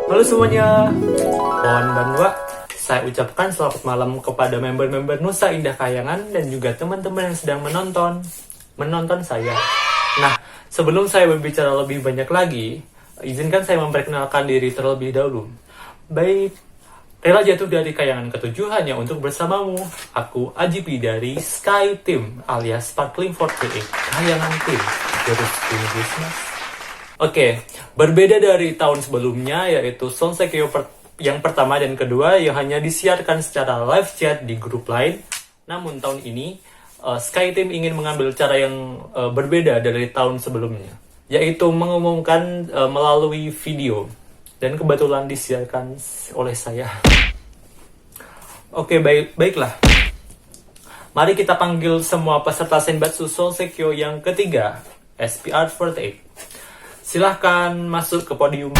Halo semuanya, pohon Banwa. Saya ucapkan selamat malam kepada member-member Nusa Indah Kayangan dan juga teman-teman yang sedang menonton saya. Nah, sebelum saya berbicara lebih banyak lagi, izinkan saya memperkenalkan diri terlebih dahulu. Baik, rela jatuh dari kayangan ketujuh hanya untuk bersamamu. Aku AJP dari Sky Team alias Sparkling 48 Kayangan Team. Terus Christmas. Oke, berbeda dari tahun sebelumnya yaitu Sonsekyo yang pertama dan kedua yang hanya disiarkan secara live chat di grup lain. Namun tahun ini Sky Team ingin mengambil cara yang berbeda dari tahun sebelumnya, yaitu mengumumkan melalui video dan kebetulan disiarkan oleh saya. Oke, baiklah. Mari kita panggil semua peserta Senbatsu Sonsekyo yang ketiga, SPR48. Silahkan masuk ke podium.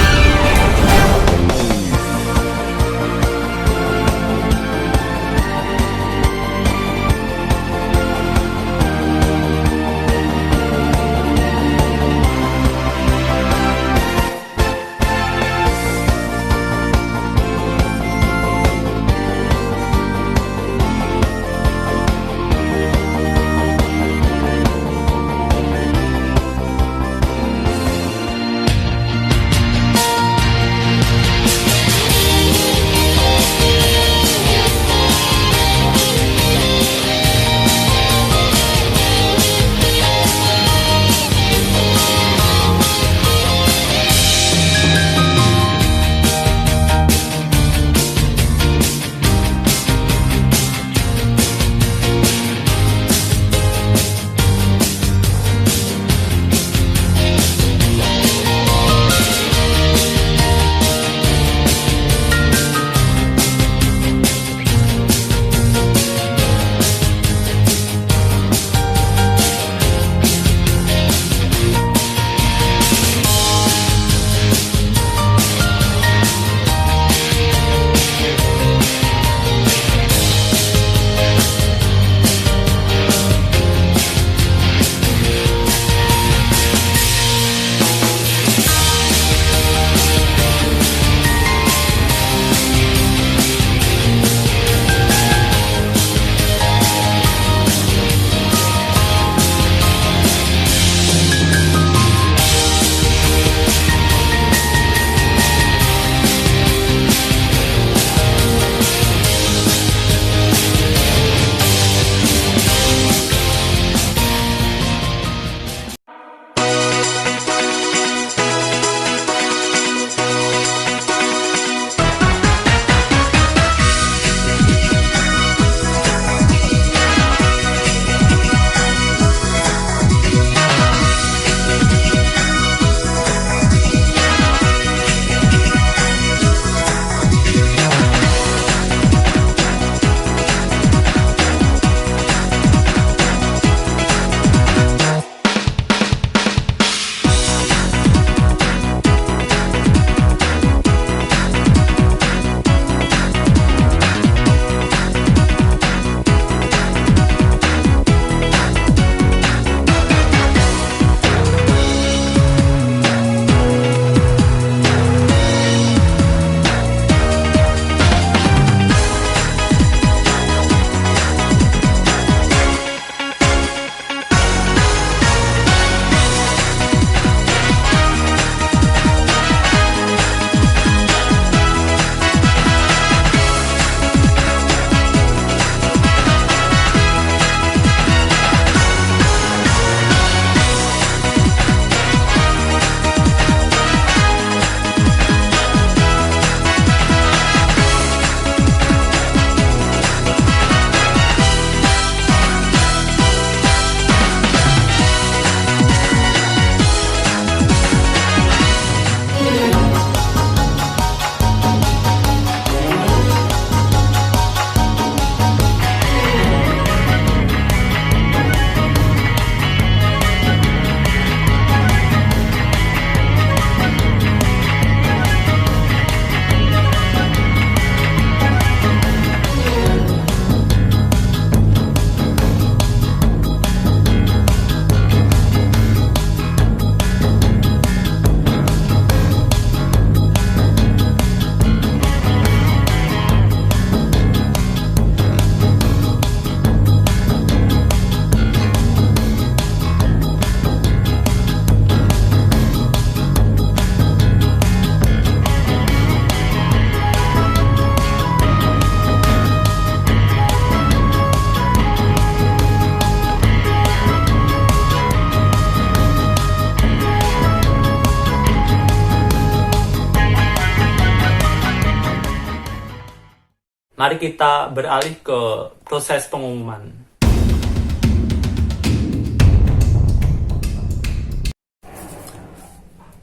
Mari kita beralih ke proses pengumuman.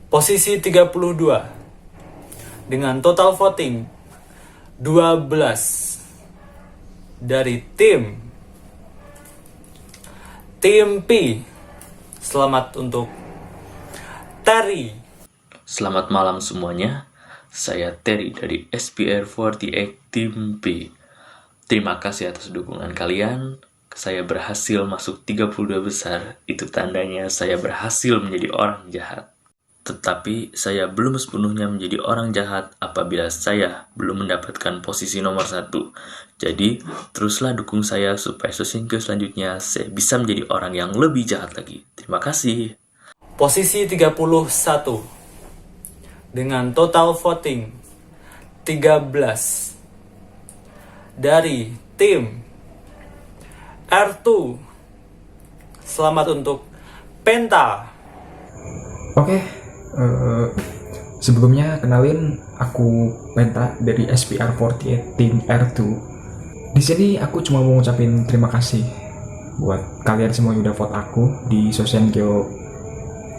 Posisi 32 dengan total voting 12 dari tim P. Selamat untuk Terry. Selamat malam semuanya, saya Terry dari SPR48 Tim P. Terima kasih atas dukungan kalian. Saya berhasil masuk 32 besar, itu tandanya saya berhasil menjadi orang jahat. Tetapi saya belum sepenuhnya menjadi orang jahat apabila saya belum mendapatkan posisi nomor 1. Jadi, teruslah dukung saya supaya Sosenkyo selanjutnya saya bisa menjadi orang yang lebih jahat lagi. Terima kasih. Posisi 31 dengan total voting 13 dari tim R2. Selamat untuk Penta. Oke, sebelumnya kenalin aku Penta dari SPR48 Tim R2. Di sini aku cuma mau ngucapin terima kasih buat kalian semua yang udah vote aku di Sosenkyo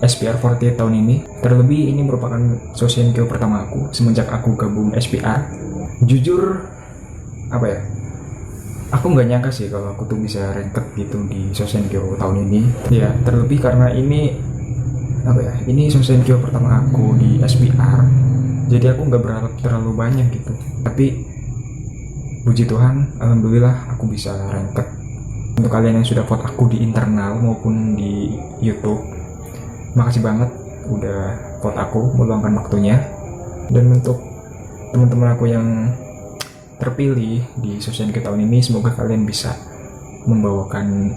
SPR48 tahun ini. Terlebih ini merupakan Sosenkyo pertama aku semenjak aku gabung SPR. Jujur, apa ya? Aku nggak nyangka sih kalau aku tuh bisa ranked gitu di Sosenkyo tahun ini. Ya, terlebih karena ini ini Sosenkyo pertama aku di SPR, jadi aku nggak berharap terlalu banyak gitu. Tapi puji Tuhan, alhamdulillah aku bisa ranked. Untuk kalian yang sudah vote aku di internal maupun di YouTube, makasih banget udah vote aku, meluangkan waktunya. Dan untuk teman-teman aku yang terpilih di Sosenkyo tahun ini, semoga kalian bisa membawakan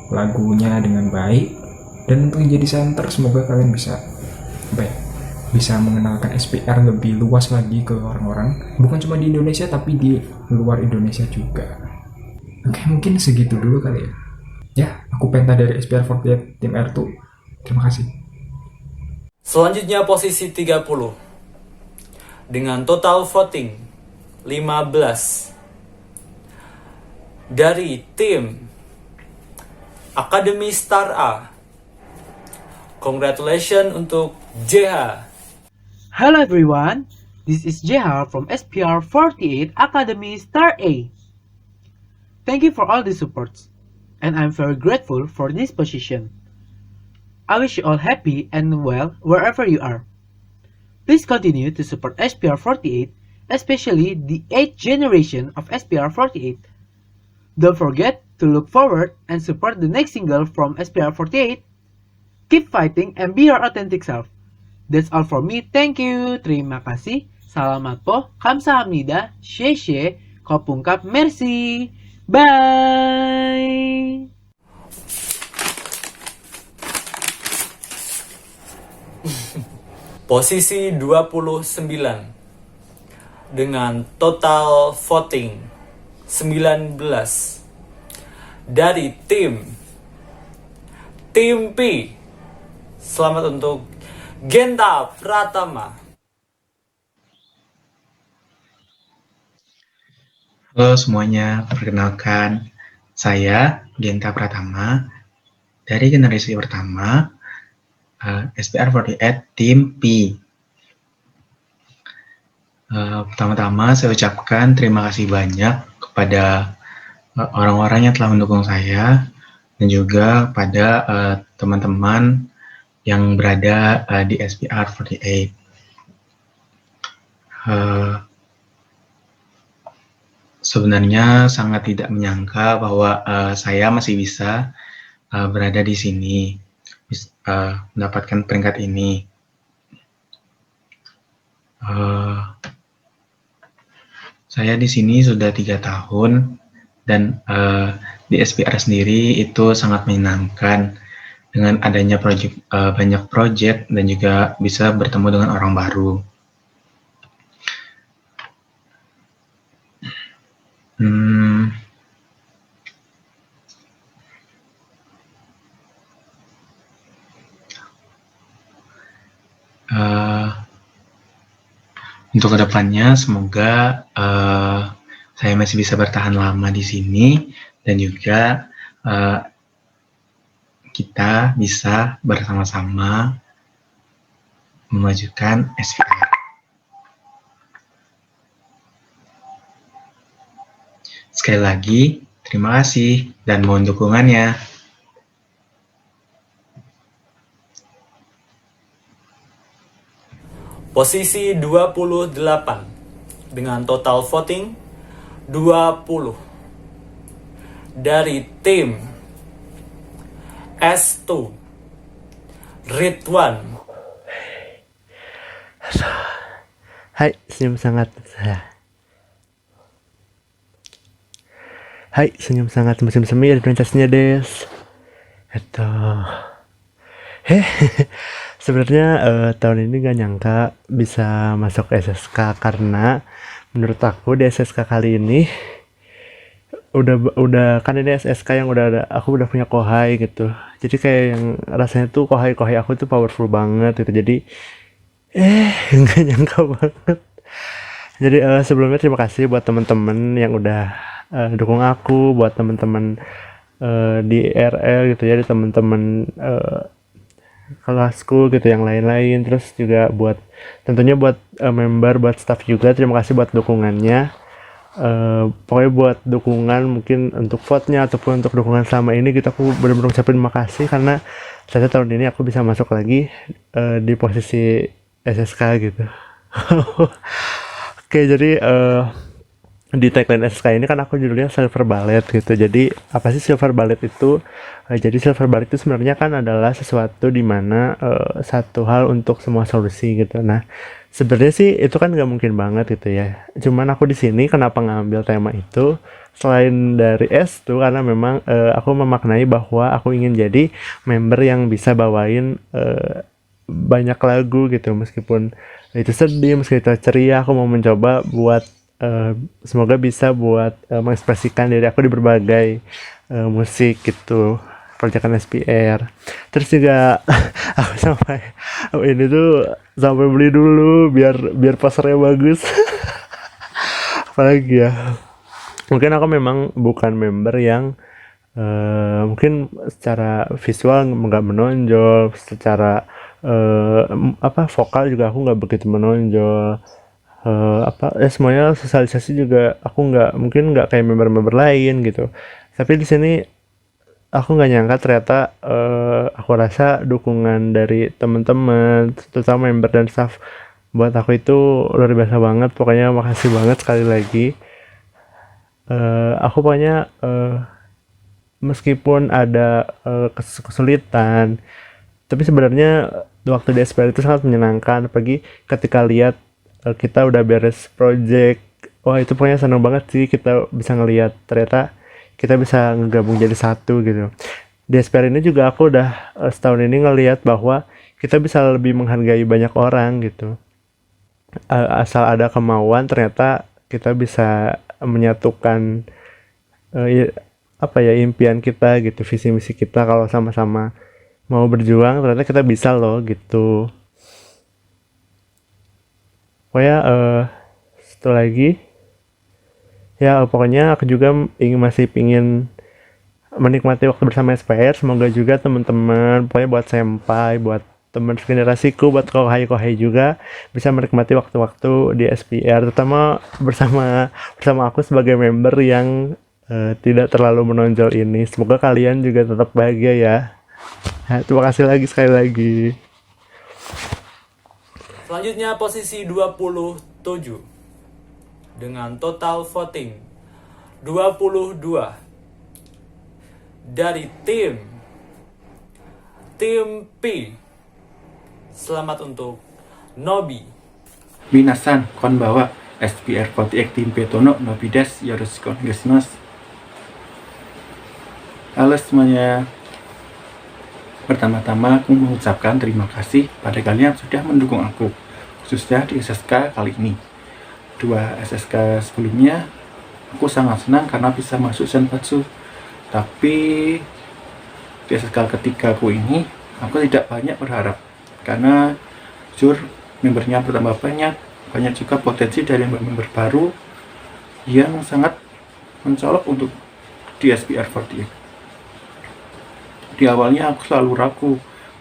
lagunya dengan baik. Dan untuk jadi center, semoga kalian bisa mengenalkan SPR lebih luas lagi ke orang-orang, bukan cuma di Indonesia tapi di luar Indonesia juga. Oke, mungkin segitu dulu kali ya. Ya, aku Penta dari SPR48 Tim R2. Terima kasih. Selanjutnya posisi 30 dengan total voting 15 dari tim Academy Star A. Congratulations untuk JH. Hello everyone, this is JH from SPR48 Academy Star A. Thank you for all the supports, and I'm very grateful for this position. I wish you all happy and well wherever you are. Please continue to support SPR48, especially the 8th generation of SPR48. Don't forget to look forward and support the next single from SPR48. Keep fighting and be your authentic self. That's all for me. Thank you. Terima kasih. Salamat po. Kamsahamnida. Sheshe. Kopungkap. Merci. Bye. Posisi 29 dengan total voting 19 dari tim P. Selamat untuk Genta Pratama. Halo semuanya, perkenalkan saya Genta Pratama dari generasi pertama SPR48 Tim P. Pertama-tama saya ucapkan terima kasih banyak kepada orang-orang yang telah mendukung saya dan juga pada teman-teman yang berada di SPR48. Sebenarnya sangat tidak menyangka bahwa saya masih bisa berada di sini, mendapatkan peringkat ini. Saya di sini sudah 3 tahun dan di SPR sendiri itu sangat menyenangkan dengan adanya banyak proyek dan juga bisa bertemu dengan orang baru. Untuk kedepannya semoga saya masih bisa bertahan lama di sini dan juga kita bisa bersama-sama memajukan SPR. Sekali lagi, terima kasih dan mohon dukungannya. Posisi 28 dengan total voting 20 dari tim S2 Ridwan. Hai, senyum sangat. Hai, senyum sangat musim semi ada prinsesnya des. Sebenarnya tahun ini gak nyangka bisa masuk SSK karena menurut aku di SSK kali ini udah kan ini SSK yang udah ada, aku udah punya kohai gitu. Jadi kayak yang rasanya tuh kohai aku tuh powerful banget gitu. Jadi nggak nyangka banget. Jadi sebelumnya terima kasih buat teman-teman yang udah dukung aku, buat teman-teman di RL gitu ya, di teman-teman kelasku gitu yang lain-lain, terus juga buat tentunya buat member, buat staff juga terima kasih buat dukungannya. Pokoknya buat dukungan mungkin untuk vote-nya ataupun untuk dukungan selama ini gitu, aku benar-benar ucapin makasih karena saya tahun ini aku bisa masuk lagi di posisi SSK gitu. Oke, jadi di tagline SSK ini kan aku judulnya Silver Ballet gitu. Jadi apa sih Silver Ballet itu? Jadi Silver Ballet itu sebenarnya kan adalah sesuatu di mana satu hal untuk semua solusi gitu. Nah, sebenarnya sih itu kan nggak mungkin banget gitu ya. Cuman aku di sini kenapa ngambil tema itu? Selain dari S tuh karena memang aku memaknai bahwa aku ingin jadi member yang bisa bawain banyak lagu gitu, meskipun itu sedih, meskipun itu ceria, aku mau mencoba buat semoga bisa buat mengekspresikan diri aku di berbagai musik gitu, kerjakan SPR. Terus juga aku sampai ini tuh sampai beli dulu biar pasarnya bagus. Apalagi ya, mungkin aku memang bukan member yang mungkin secara visual nggak menonjol, secara vokal juga aku nggak begitu menonjol. Semuanya sosialisasi juga aku nggak kayak member-member lain gitu. Tapi di sini aku nggak nyangka ternyata aku rasa dukungan dari teman-teman, terutama member dan staff buat aku itu luar biasa banget. Pokoknya makasih banget sekali lagi. Aku pokoknya meskipun ada kesulitan, tapi sebenarnya waktu di SPR itu sangat menyenangkan, apalagi ketika lihat kita udah beres project. Wah, itu pokoknya seneng banget sih, kita bisa ngelihat ternyata kita bisa ngegabung jadi satu gitu. Di SPR ini juga aku udah setahun ini ngelihat bahwa kita bisa lebih menghargai banyak orang gitu. Asal ada kemauan, ternyata kita bisa menyatukan impian kita gitu, visi misi kita. Kalau sama-sama mau berjuang ternyata kita bisa loh gitu. Pokoknya satu lagi ya, pokoknya aku juga masih pingin menikmati waktu bersama SPR. Semoga juga teman-teman, pokoknya buat senpai, buat teman generasiku, buat kohai juga bisa menikmati waktu-waktu di SPR, terutama bersama aku sebagai member yang tidak terlalu menonjol ini. Semoga kalian juga tetap bahagia ya. Terima kasih lagi sekali lagi. Selanjutnya posisi 27 dengan total voting 22 dari tim P. Selamat untuk Nobi. Minasan, konbawa, SPR 48 tim Petono, Nobi des, yoroshiku onegaishimasu. Halo semuanya. Pertama-tama aku mengucapkan terima kasih pada kalian yang sudah mendukung aku, khususnya di SSK kali ini. 2 SSK sebelumnya aku sangat senang karena bisa masuk Senpatsu. Tapi di SSK ketiga aku ini aku tidak banyak berharap, karena jujur membernya bertambah banyak juga potensi dari member baru yang sangat mencolok untuk di SPR48. Di awalnya aku selalu ragu,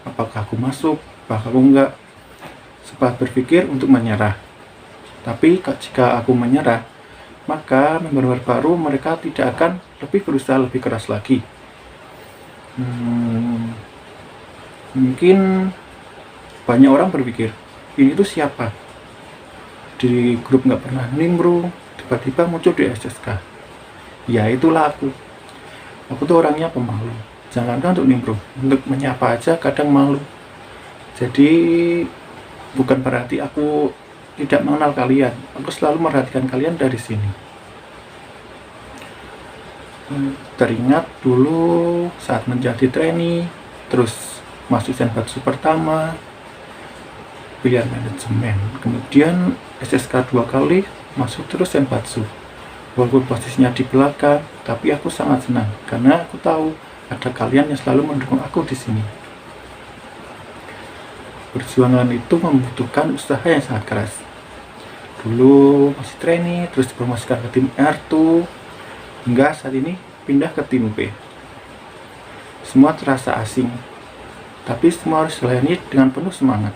apakah aku masuk, apakah aku enggak. Sempat berpikir untuk menyerah. Tapi jika aku menyerah, maka member baru mereka tidak akan lebih berusaha lebih keras lagi. Mungkin banyak orang berpikir, ini tuh siapa? Di grup nggak pernah nimbrung, tiba-tiba muncul di SSK. Ya itulah aku. Aku tuh orangnya pemalu. Jangankan untuk nimbrung, untuk menyapa aja kadang malu. Jadi bukan berarti aku tidak mengenal kalian. Aku selalu merhatikan kalian dari sini. Teringat dulu saat menjadi trainee, terus masuk senbatsu pertama, pilihan manajemen, kemudian SSK 2 kali, masuk terus senbatsu. Walaupun posisinya di belakang, tapi aku sangat senang karena aku tahu ada kalian yang selalu mendukung aku di sini. Perjuangan itu membutuhkan usaha yang sangat keras. Dulu masih trainee, terus dipromosikan ke tim R2, hingga saat ini pindah ke tim P. Semua terasa asing, tapi semua harus dilayani dengan penuh semangat.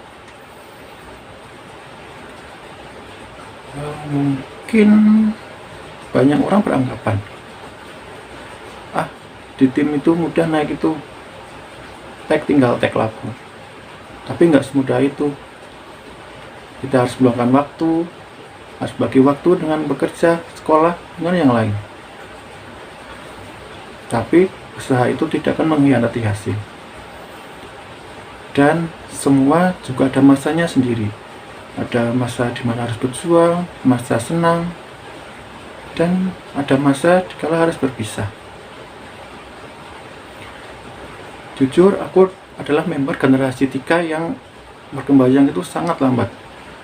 Mungkin banyak orang beranggapan, di tim itu mudah naik itu, tinggal tag lagu. Tapi nggak semudah itu. Kita harus meluangkan waktu, harus bagi waktu dengan bekerja, sekolah, dengan yang lain. Tapi usaha itu tidak akan mengkhianati hasil. Dan semua juga ada masanya sendiri. Ada masa di mana harus berjuang, masa senang, dan ada masa dikala harus berpisah. Jujur, aku adalah member generasi 3 yang berkembang itu sangat lambat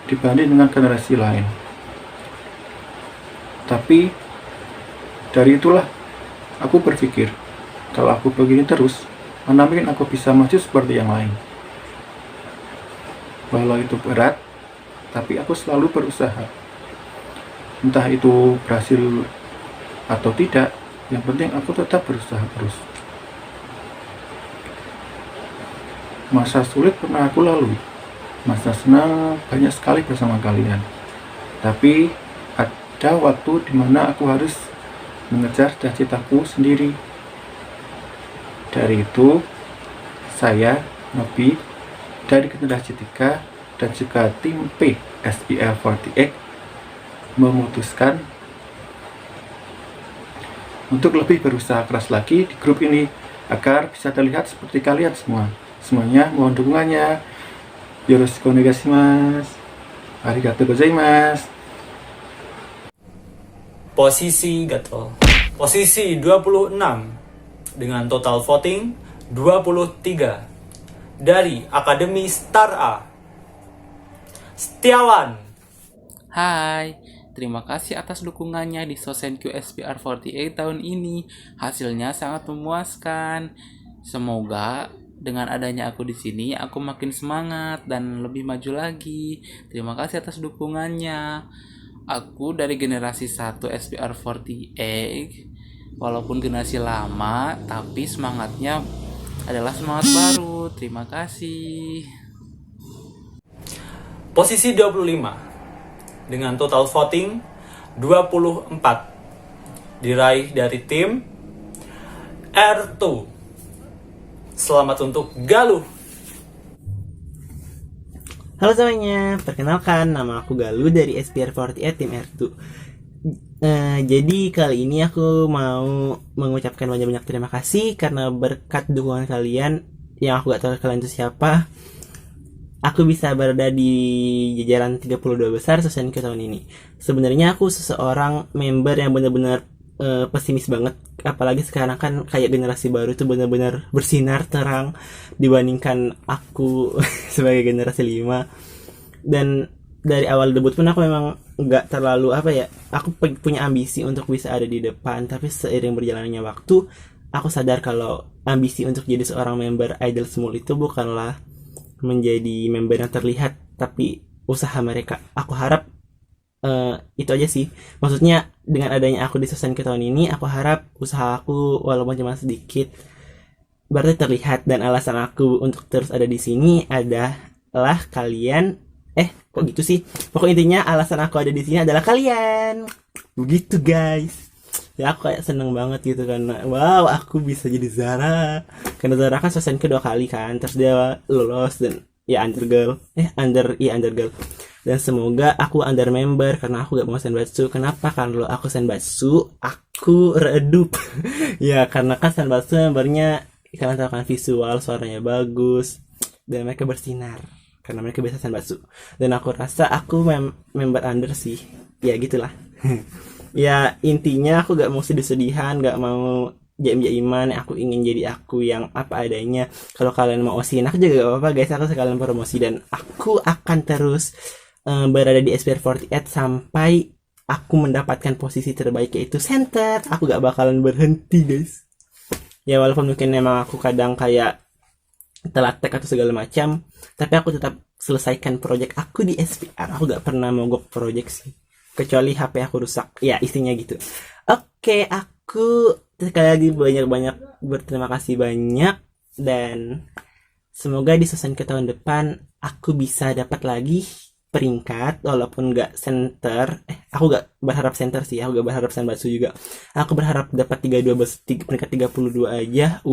dibanding dengan generasi lain. Tapi dari itulah aku berpikir, kalau aku begini terus, mana mungkin aku bisa maju seperti yang lain. Walau itu berat, tapi aku selalu berusaha. Entah itu berhasil atau tidak, yang penting aku tetap berusaha terus. Masa sulit pernah aku lalui, masa senang banyak sekali bersama kalian. Tapi ada waktu di mana aku harus mengejar cita-citaku sendiri. Dari itu, saya, Nobi, dari generasi 3 dan juga tim P SPR48 memutuskan untuk lebih berusaha keras lagi di grup ini agar bisa terlihat seperti kalian semua. Semuanya mohon dukungannya. Yoroshiku onegaishimasu. Arigatou gozaimasu. Posisi gatel. Posisi 26 dengan total voting 23 dari Akademi Star A. Setiawan. Hai, terima kasih atas dukungannya di Sosenkyu SPR48 tahun ini. Hasilnya sangat memuaskan. Semoga dengan adanya aku di sini, aku makin semangat dan lebih maju lagi. Terima kasih atas dukungannya. Aku dari generasi 1 SPR48, walaupun generasi lama, tapi semangatnya adalah semangat baru. Terima kasih. Posisi 25 dengan total voting 24 diraih dari tim R2. Selamat untuk Galuh. Halo semuanya, perkenalkan nama aku Galuh dari SPR48 tim R2. Jadi kali ini aku mau mengucapkan banyak-banyak terima kasih karena berkat dukungan kalian, yang aku gak tahu kalian itu siapa, aku bisa berada di jajaran 32 besar Sosenkyu tahun ini. Sebenarnya aku seseorang member yang benar-benar pesimis banget, apalagi sekarang kan kayak generasi baru itu benar-benar bersinar terang dibandingkan aku sebagai generasi 5. Dan dari awal debut pun aku memang nggak terlalu aku punya ambisi untuk bisa ada di depan, tapi seiring berjalannya waktu aku sadar kalau ambisi untuk jadi seorang member Idol Small itu bukanlah menjadi member yang terlihat, tapi usaha mereka. Aku harap itu aja sih. Maksudnya dengan adanya aku di Sosenku tahun ini, aku harap usaha aku walaupun cuma sedikit berarti terlihat, dan alasan aku untuk terus ada di sini adalah kalian. Kok gitu sih? Pokoknya intinya alasan aku ada di sini adalah kalian. Begitu guys. Ya aku kayak seneng banget gitu karena wow, aku bisa jadi Zara. Karena Zara kan Sosenku 2 kali kan, terus dia lolos dan ya undergirl. Undergirl. Dan semoga aku under member karena aku gak mau senbatsu. Kenapa? Kalau aku senbatsu, aku redup. Ya karena kan senbatsu membernya, kalian tahu kan, visual, suaranya bagus, dan mereka bersinar karena mereka biasa senbatsu. Dan aku rasa aku member under sih. Ya gitulah. Ya intinya aku gak mau sedih-sedihan, gak mau jaim-jaiman. Aku ingin jadi aku yang apa adanya. Kalau kalian mau osin aku juga gak apa-apa guys. Aku sekalian promosi dan aku akan terus berada di SPR48 sampai aku mendapatkan posisi terbaik, yaitu center. Aku gak bakalan berhenti guys. Ya walaupun mungkin memang aku kadang kayak telat tag atau segala macam, tapi aku tetap selesaikan project aku di SPR. Aku gak pernah mogok project sih, kecuali HP aku rusak. Ya istinya gitu. Oke, aku sekali lagi banyak-banyak berterima kasih banyak, dan semoga di Sosenku tahun depan aku bisa dapat lagi peringkat walaupun gak center. Aku gak berharap center sih, aku gak berharap senbatsu juga. Aku berharap dapat peringkat 32 aja.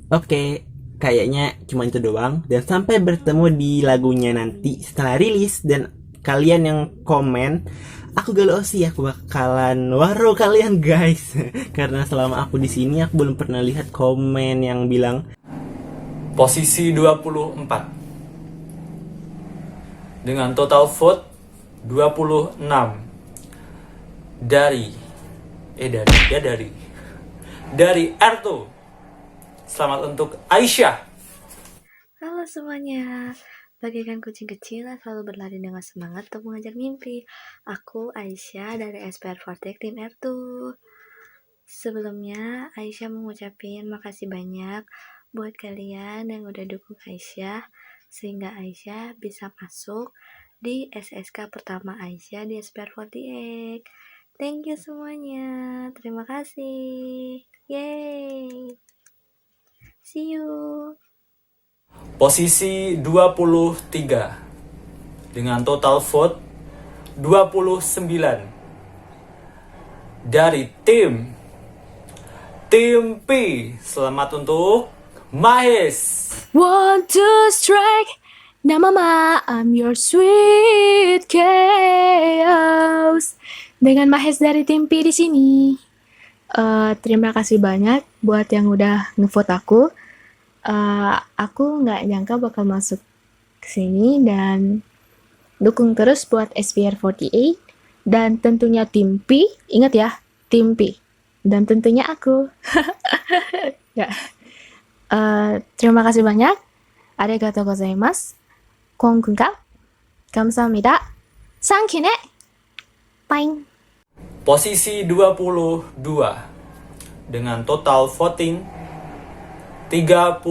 Oke, kayaknya cuma itu doang. Dan sampai bertemu di lagunya nanti setelah rilis. Dan kalian yang komen, aku galau sih, aku bakalan waro kalian guys. Karena selama aku di sini aku belum pernah lihat komen yang bilang Posisi 24 dengan total vote 26 dari Erto. Selamat untuk Aisyah. Halo semuanya, bagaikan kucing kecil yang selalu berlari dengan semangat untuk mengejar mimpi. Aku Aisyah dari SPR48 tim R2. Sebelumnya, Aisyah mengucapkan makasih banyak buat kalian yang udah dukung Aisyah, sehingga Aisyah bisa masuk di SSK pertama Aisyah di SPR48. Thank you semuanya, terima kasih. Yeay. See you. Posisi 23 dengan total vote 29 dari tim P. Selamat untuk Mahes. 1, 2 strike. Now mama, I'm your sweet chaos. Dengan Mahes dari tim P di sini. Terima kasih banyak buat yang udah ngevote aku. Aku nggak nyangka bakal masuk ke sini, dan dukung terus buat SPR48 dan tentunya tim P. Ingat ya, tim P. Dan tentunya aku. Ya. Terima kasih banyak. Arigatou gozaimasu. Konkunka. Kamsahamnida. Sankine. Bye. Posisi 22 dengan total voting 30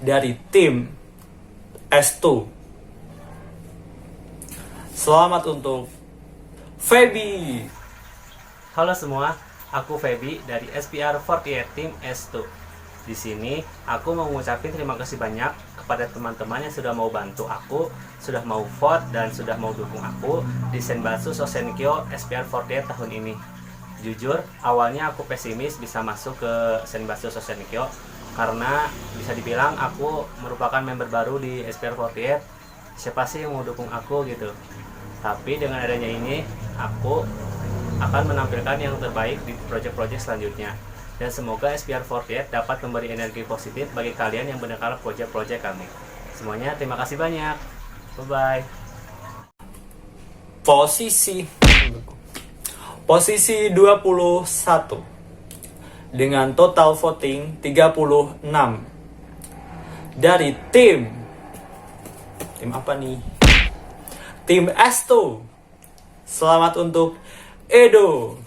dari tim S2. Selamat untuk Feby. Halo semua, aku Feby dari SPR48 tim S2. Di sini aku mau mengucapkan terima kasih banyak kepada teman-teman yang sudah mau bantu aku, sudah mau vote dan sudah mau dukung aku di Senbatsu Sosenkyo SPR48 tahun ini. Jujur, awalnya aku pesimis bisa masuk ke Senbatsu Sosenkyo karena bisa dibilang aku merupakan member baru di SPR48. Siapa sih yang mau dukung aku gitu? Tapi dengan adanya ini, aku akan menampilkan yang terbaik di project-project selanjutnya. Dan semoga SPR48 dapat memberi energi positif bagi kalian yang mendengar project-project kami. Semuanya terima kasih banyak. Bye-bye. Posisi 21 dengan total voting 36 dari tim apa nih? Tim S2. Selamat untuk Edo.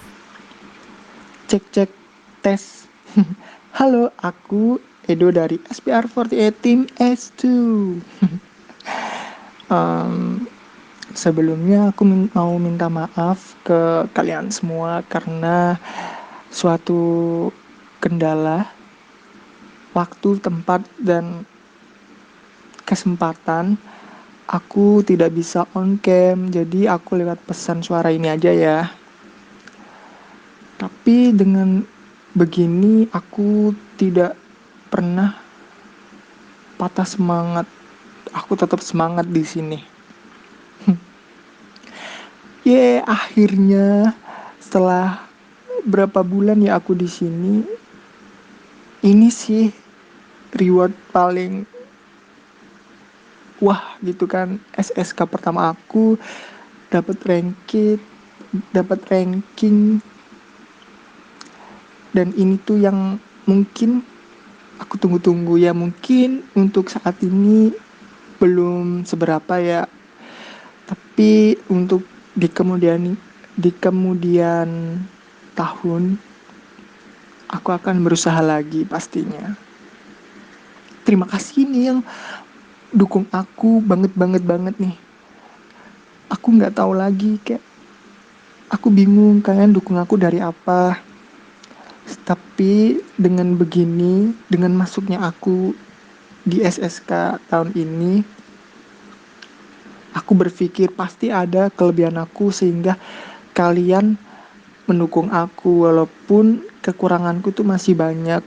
Cek tes. Halo, aku Edo dari SPR48 tim S2. Sebelumnya aku mau minta maaf ke kalian semua karena suatu kendala, waktu, tempat, dan kesempatan aku tidak bisa on cam, jadi aku lewat pesan suara ini aja ya. Tapi dengan begini aku tidak pernah patah semangat. Aku tetap semangat di sini. Akhirnya setelah berapa bulan ya aku di sini, ini sih reward paling wah gitu kan. SSK pertama aku dapat ranking, dan ini tuh yang mungkin aku tunggu-tunggu ya. Mungkin untuk saat ini belum seberapa ya, tapi untuk di kemudian tahun aku akan berusaha lagi pastinya. Terima kasih nih yang dukung aku banget nih. Aku nggak tahu lagi, kayak aku bingung kalian dukung aku dari apa. Tapi dengan begini, dengan masuknya aku di SSK tahun ini, aku berpikir pasti ada kelebihan aku sehingga kalian mendukung aku, walaupun kekuranganku tuh masih banyak.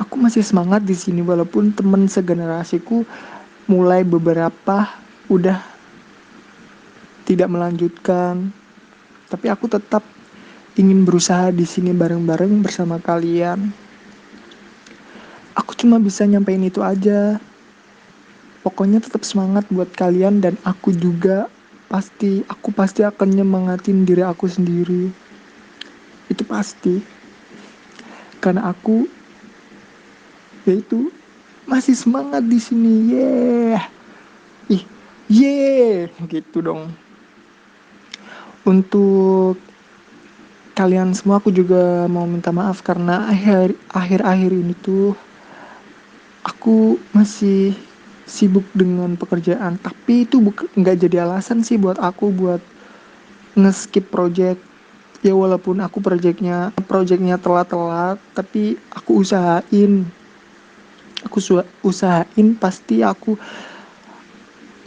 Aku masih semangat di sini walaupun teman segenerasiku mulai beberapa udah tidak melanjutkan. Tapi aku tetap ingin berusaha di sini bareng-bareng bersama kalian. Aku cuma bisa nyampein itu aja. Pokoknya tetap semangat buat kalian, dan aku pasti akan nyemangatin diri aku sendiri. Itu pasti. Karena aku yaitu masih semangat di sini. Gitu dong. Untuk kalian semua aku juga mau minta maaf karena akhir-akhir ini tuh aku masih sibuk dengan pekerjaan. Tapi itu nggak jadi alasan sih buat aku buat nge-skip project. Ya walaupun aku projectnya telat-telat, tapi aku usahain pasti aku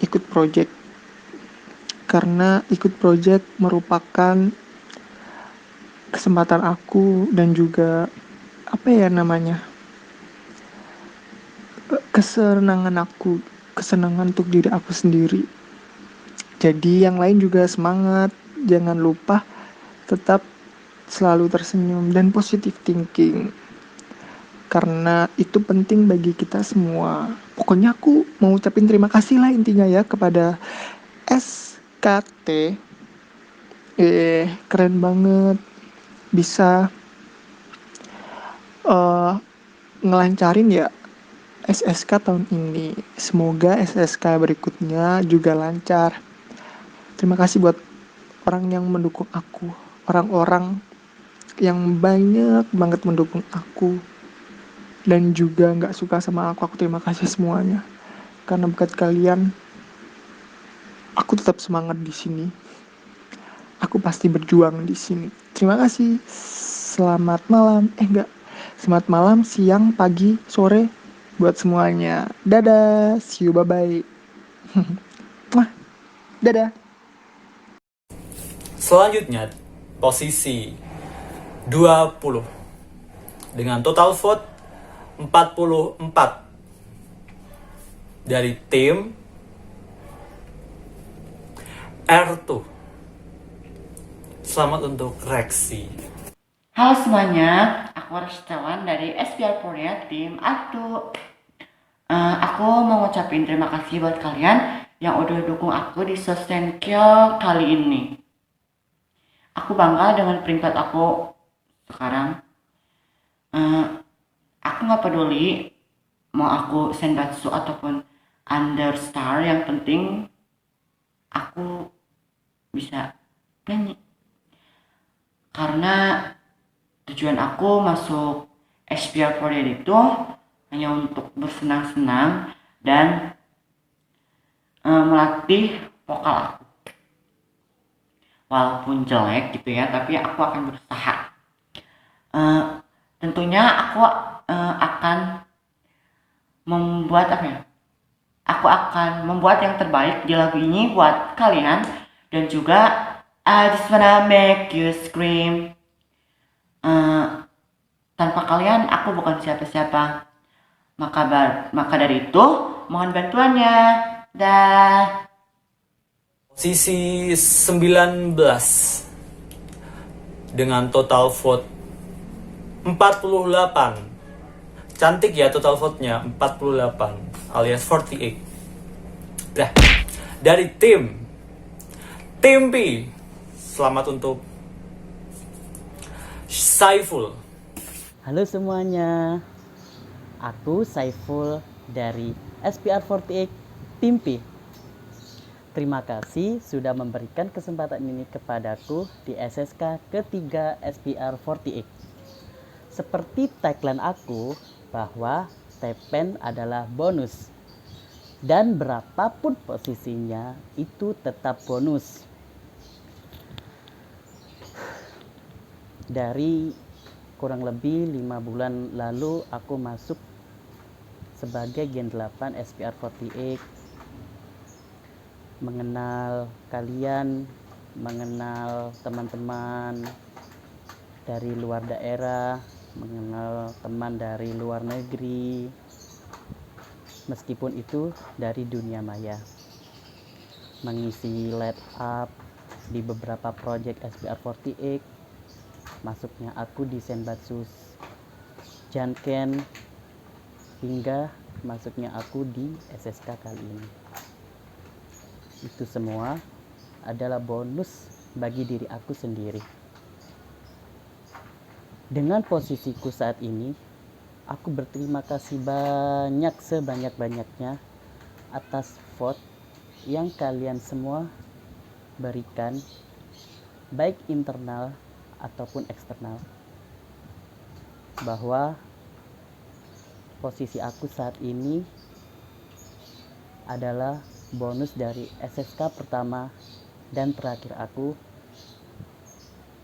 ikut project. Karena ikut project merupakan kesempatan aku dan juga kesenangan untuk diri aku sendiri. Jadi yang lain juga semangat, jangan lupa tetap selalu tersenyum dan positive thinking, karena itu penting bagi kita semua. Pokoknya aku mau ucapin terima kasih lah intinya ya kepada SKT. Keren banget bisa ngelancarin ya SSK tahun ini. Semoga SSK berikutnya juga lancar. Terima kasih buat orang yang mendukung aku, orang-orang yang banyak banget mendukung aku dan juga nggak suka sama aku terima kasih semuanya. Karena berkat kalian aku tetap semangat di sini. Aku pasti berjuang di sini. Terima kasih. Selamat malam, siang, pagi, sore buat semuanya. Dadah, see you, bye-bye. Dadah. Selanjutnya, posisi 20 dengan total vote 44 dari tim R2. Selamat untuk Rexy. Halo semuanya, aku Restawan dari SPR Korea tim R2. Aku mau ngucapin terima kasih buat kalian yang udah dukung aku di Sosenkyo kali ini. Aku bangga dengan peringkat aku sekarang. Aku gak peduli mau aku senbatsu ataupun understar, yang penting aku bisa nyanyi. Karena tujuan aku masuk SPR Korea itu hanya untuk bersenang-senang dan melatih vokal aku. Walaupun jelek gitu ya, tapi aku akan berusaha. Tentunya aku akan membuat Aku akan membuat yang terbaik di lagu ini buat kalian, dan juga I just wanna make you scream. Tanpa kalian aku bukan siapa-siapa. Maka dari itu mohon bantuannya. Dah. Posisi 19 dengan total vote 48. Cantik ya total vote-nya, 48 alias 48. Dah. Dari tim P. Selamat untuk Saiful. Halo semuanya. Aku Saiful dari SPR48 Tim P. Terima kasih sudah memberikan kesempatan ini kepadaku di SSK ketiga SPR48. Seperti tagline aku bahwa TPN adalah bonus. Dan berapapun posisinya itu tetap bonus. Dari kurang lebih 5 bulan lalu aku masuk sebagai Gen 8 SPR48, mengenal kalian, mengenal teman-teman dari luar daerah, mengenal teman dari luar negeri, meskipun itu dari dunia maya, mengisi lead up di beberapa project SPR48, masuknya aku di Senbatsus Janken, hingga masuknya aku di SSK kali ini. Itu semua adalah bonus bagi diri aku sendiri. Dengan posisiku saat ini, aku berterima kasih banyak sebanyak-banyaknya atas vote yang kalian semua berikan, baik internal ataupun eksternal, bahwa posisi aku saat ini adalah bonus dari SSK pertama dan terakhir aku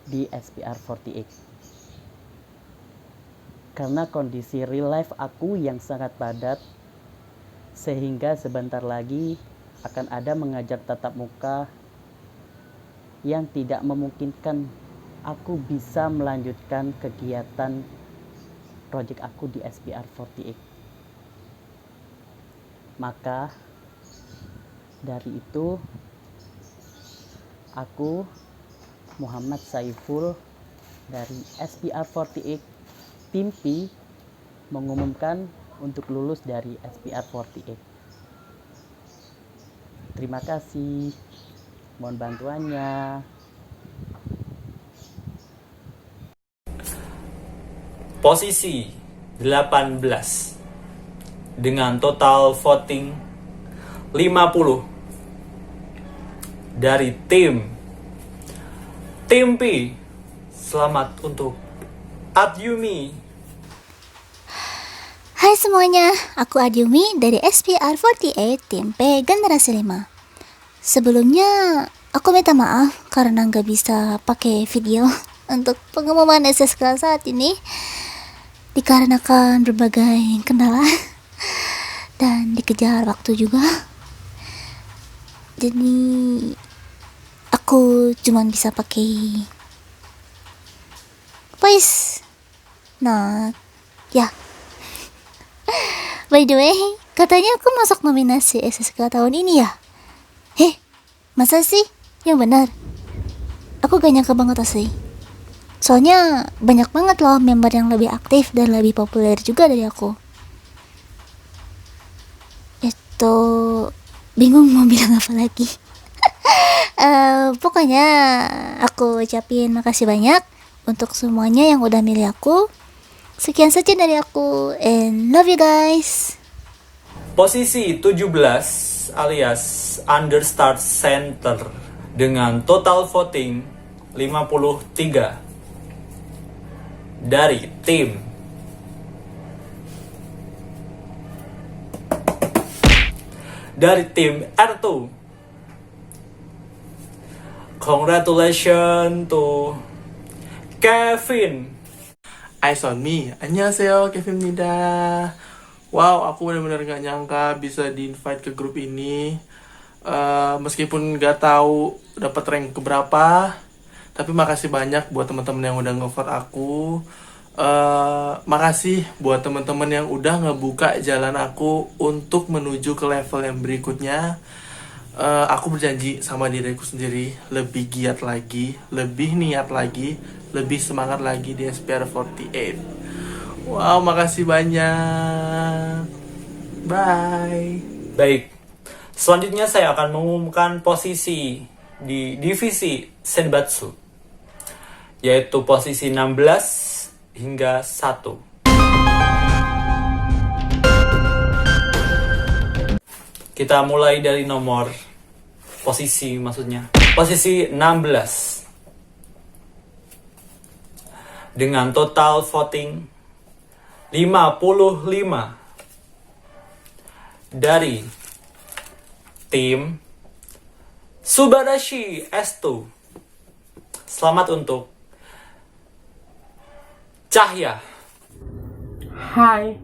di SPR48. Karena kondisi real life aku yang sangat padat, sehingga sebentar lagi akan ada mengajar tatap muka yang tidak memungkinkan aku bisa melanjutkan kegiatan project aku di SPR48. Maka dari itu aku Muhammad Saiful dari SPR48 Tim P mengumumkan untuk lulus dari SPR48. Terima kasih. Mohon bantuannya. Posisi 18 dengan total voting 50 dari tim P. Selamat untuk Adyumi. Hai semuanya, aku Adyumi dari SPR48 Tim P Generasi 5. Sebelumnya, aku minta maaf karena nggak bisa pakai video untuk pengumuman SSK saat ini, dikarenakan berbagai kendala dan dikejar waktu juga. Jadi, aku cuma bisa pakai voice. Nah, ya. By the way, katanya aku masuk nominasi SSK tahun ini ya? Masa sih? Yang benar? Aku gak nyangka banget sih. Soalnya banyak banget loh member yang lebih aktif dan lebih populer juga dari aku. Bingung mau bilang apa lagi. Pokoknya aku ucapin makasih banyak untuk semuanya yang udah milih aku. Sekian saja dari aku, and love you guys. Posisi 17 alias Understart Center dengan total voting 53 dari tim R2. Congratulations to Kevin. Eyes on me. Annyeonghaseyo, Kevin입니다. Wow, aku benar-benar gak nyangka bisa di-invite ke grup ini. Meskipun gak tahu dapat rank keberapa, tapi makasih banyak buat teman-teman yang udah nge-vote aku. Makasih buat teman-teman yang udah ngebuka jalan aku untuk menuju ke level yang berikutnya. Aku berjanji sama diriku sendiri lebih giat lagi, lebih niat lagi, lebih semangat lagi di SPR 48. Wow, makasih banyak. Bye. Baik, selanjutnya saya akan mengumumkan posisi di divisi Senbatsu, yaitu posisi 16 hingga 1. Kita mulai dari nomor posisi, maksudnya posisi 16 dengan total voting 55 dari tim Subarashi S2. Selamat untuk Cahya. Hai,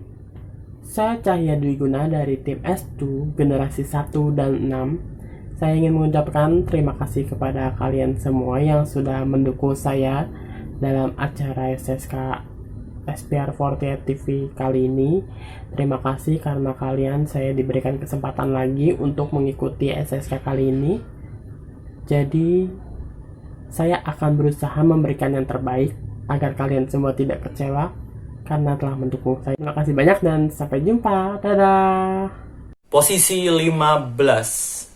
saya Cahya Dwi Guna dari tim S2 generasi 1 dan 6. Saya ingin mengucapkan terima kasih kepada kalian semua yang sudah mendukung saya dalam acara SSK SPR 48 TV kali ini. Terima kasih karena kalian saya diberikan kesempatan lagi untuk mengikuti SSK kali ini. Jadi saya akan berusaha memberikan yang terbaik agar kalian semua tidak kecewa karena telah mendukung saya. Terima kasih banyak dan sampai jumpa. Dadah. Posisi 15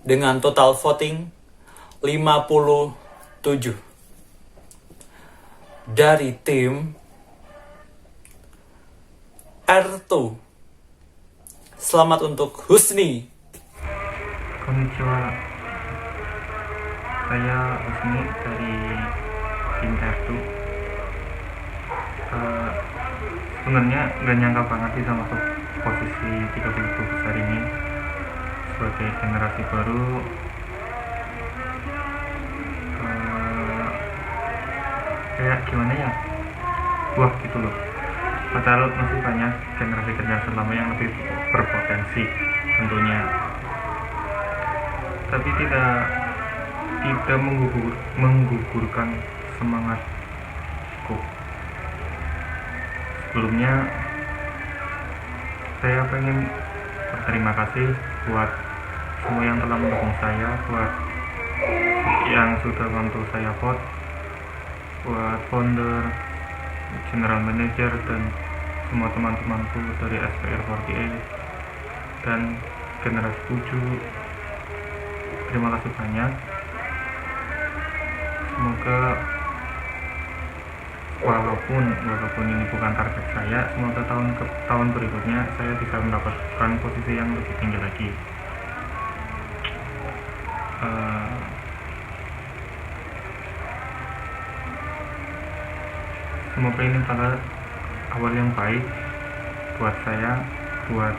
dengan total voting 57 dari tim R2. Selamat untuk Husni. Konnichiwa, saya Husni dari tim R2. Sebenarnya nggak nyangka banget bisa masuk posisi 30 besar ini. Sebagai generasi baru, kayak gimana ya, wah gitu loh. Padahal masih banyak generasi-generasi lama yang lebih berpotensi tentunya, tapi tidak menggugurkan semangatku. Sebelumnya saya pengen berterima kasih buat semua yang telah mendukung saya, buat yang sudah bantu saya vote, buat founder, general manager, dan semua teman-temanku dari SPR 48 dan generasi 7. Terima kasih banyak. Semoga walaupun ini bukan target saya, semoga tahun berikutnya saya bisa mendapatkan posisi yang lebih tinggi lagi. Semoga ini pada awal yang baik buat saya, buat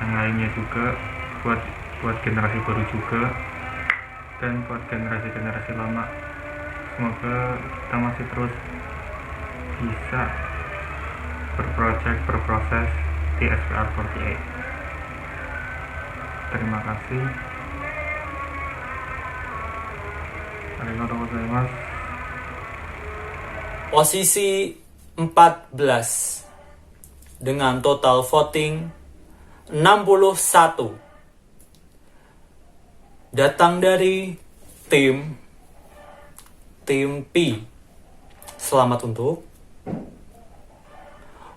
yang lainnya juga, buat generasi baru juga, dan buat generasi lama. Semoga kita masih terus bisa berproses di SPR 48. Terima kasih. Arigatou gozaimasu. Posisi 14 dengan total voting 61 datang dari tim P. Selamat untuk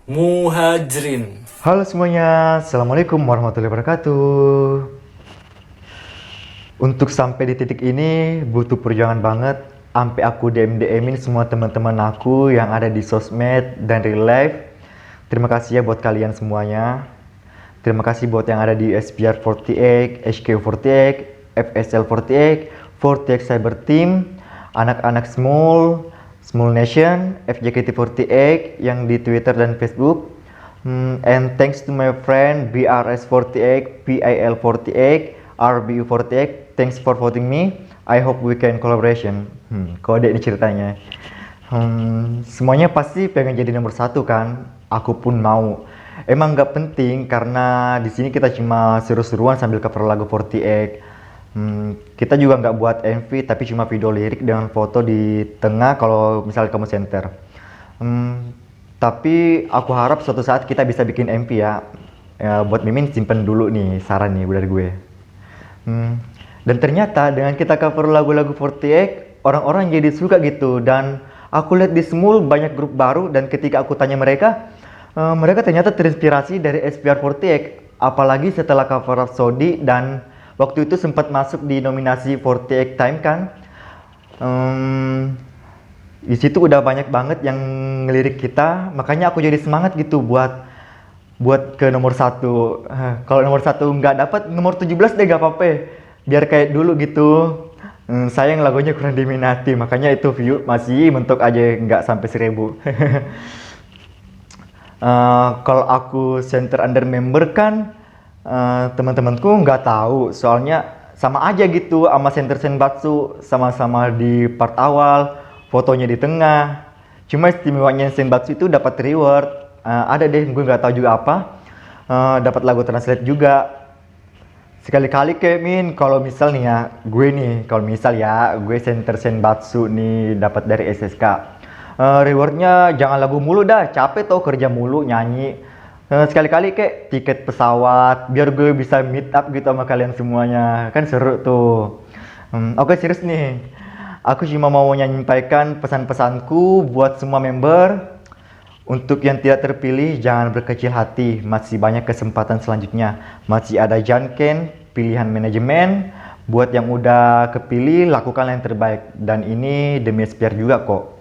Muhajrin. Halo semuanya, Assalamualaikum warahmatullahi wabarakatuh. Untuk sampai di titik ini butuh perjuangan banget. Sampai aku DM-in semua teman-teman aku yang ada di sosmed dan real life. Terima kasih ya buat kalian semuanya. Terima kasih buat yang ada di SPR 48, HQ 48, FSL 48, 48 Cyber Team, anak-anak Small Nation, FJKT 48 yang di Twitter dan Facebook. And thanks to my friend BRS 48, PIL 48, RBU 48. Thanks for voting me. I hope we can collaboration. Kode ini ceritanya. Semuanya pasti pengen jadi nomor 1 kan? Aku pun mau. Emang nggak penting karena di sini kita cuma seru-seruan sambil cover lagu 48. Kita juga nggak buat MV tapi cuma video lirik dengan foto di tengah kalau misalnya kamu center. Tapi aku harap suatu saat kita bisa bikin MV ya. Buat Mimin simpen dulu nih saran nih dari gue. Dan ternyata dengan kita cover lagu-lagu 48, orang-orang jadi suka gitu. Dan aku lihat di Smul banyak grup baru dan ketika aku tanya mereka, mereka ternyata terinspirasi dari SPR48. Apalagi setelah cover Rhapsody dan waktu itu sempat masuk di nominasi 48 Time kan. Di situ udah banyak banget yang ngelirik kita, makanya aku jadi semangat gitu buat ke nomor 1. Kalau nomor 1 nggak dapat, nomor 17 deh gak apa-apa. Biar kayak dulu gitu. Sayang lagunya kurang diminati, makanya itu view masih mentok aja nggak sampai 1000. Kalau aku center under member kan, teman-temanku nggak tahu, soalnya sama aja gitu sama center Senbatsu, sama-sama di part awal, fotonya di tengah. Cuma istimewanya Senbatsu itu dapat reward. Ada deh, gue nggak tahu juga apa. Dapat lagu translate juga. Sekali-kali kayak Min, kalau misal nih ya, gue center Senbatsu nih dapat dari SSK. Rewardnya jangan lagu mulu dah, capek tuh kerja mulu nyanyi. Sekali-kali kayak tiket pesawat, biar gue bisa meet up gitu sama kalian semuanya, kan seru tuh. Oke, serius nih, aku cuma mau menyampaikan pesan-pesanku buat semua member. Untuk yang tidak terpilih, jangan berkecil hati, masih banyak kesempatan selanjutnya. Masih ada janken, pilihan manajemen. Buat yang udah kepilih, lakukan yang terbaik. Dan ini demi SPR juga kok.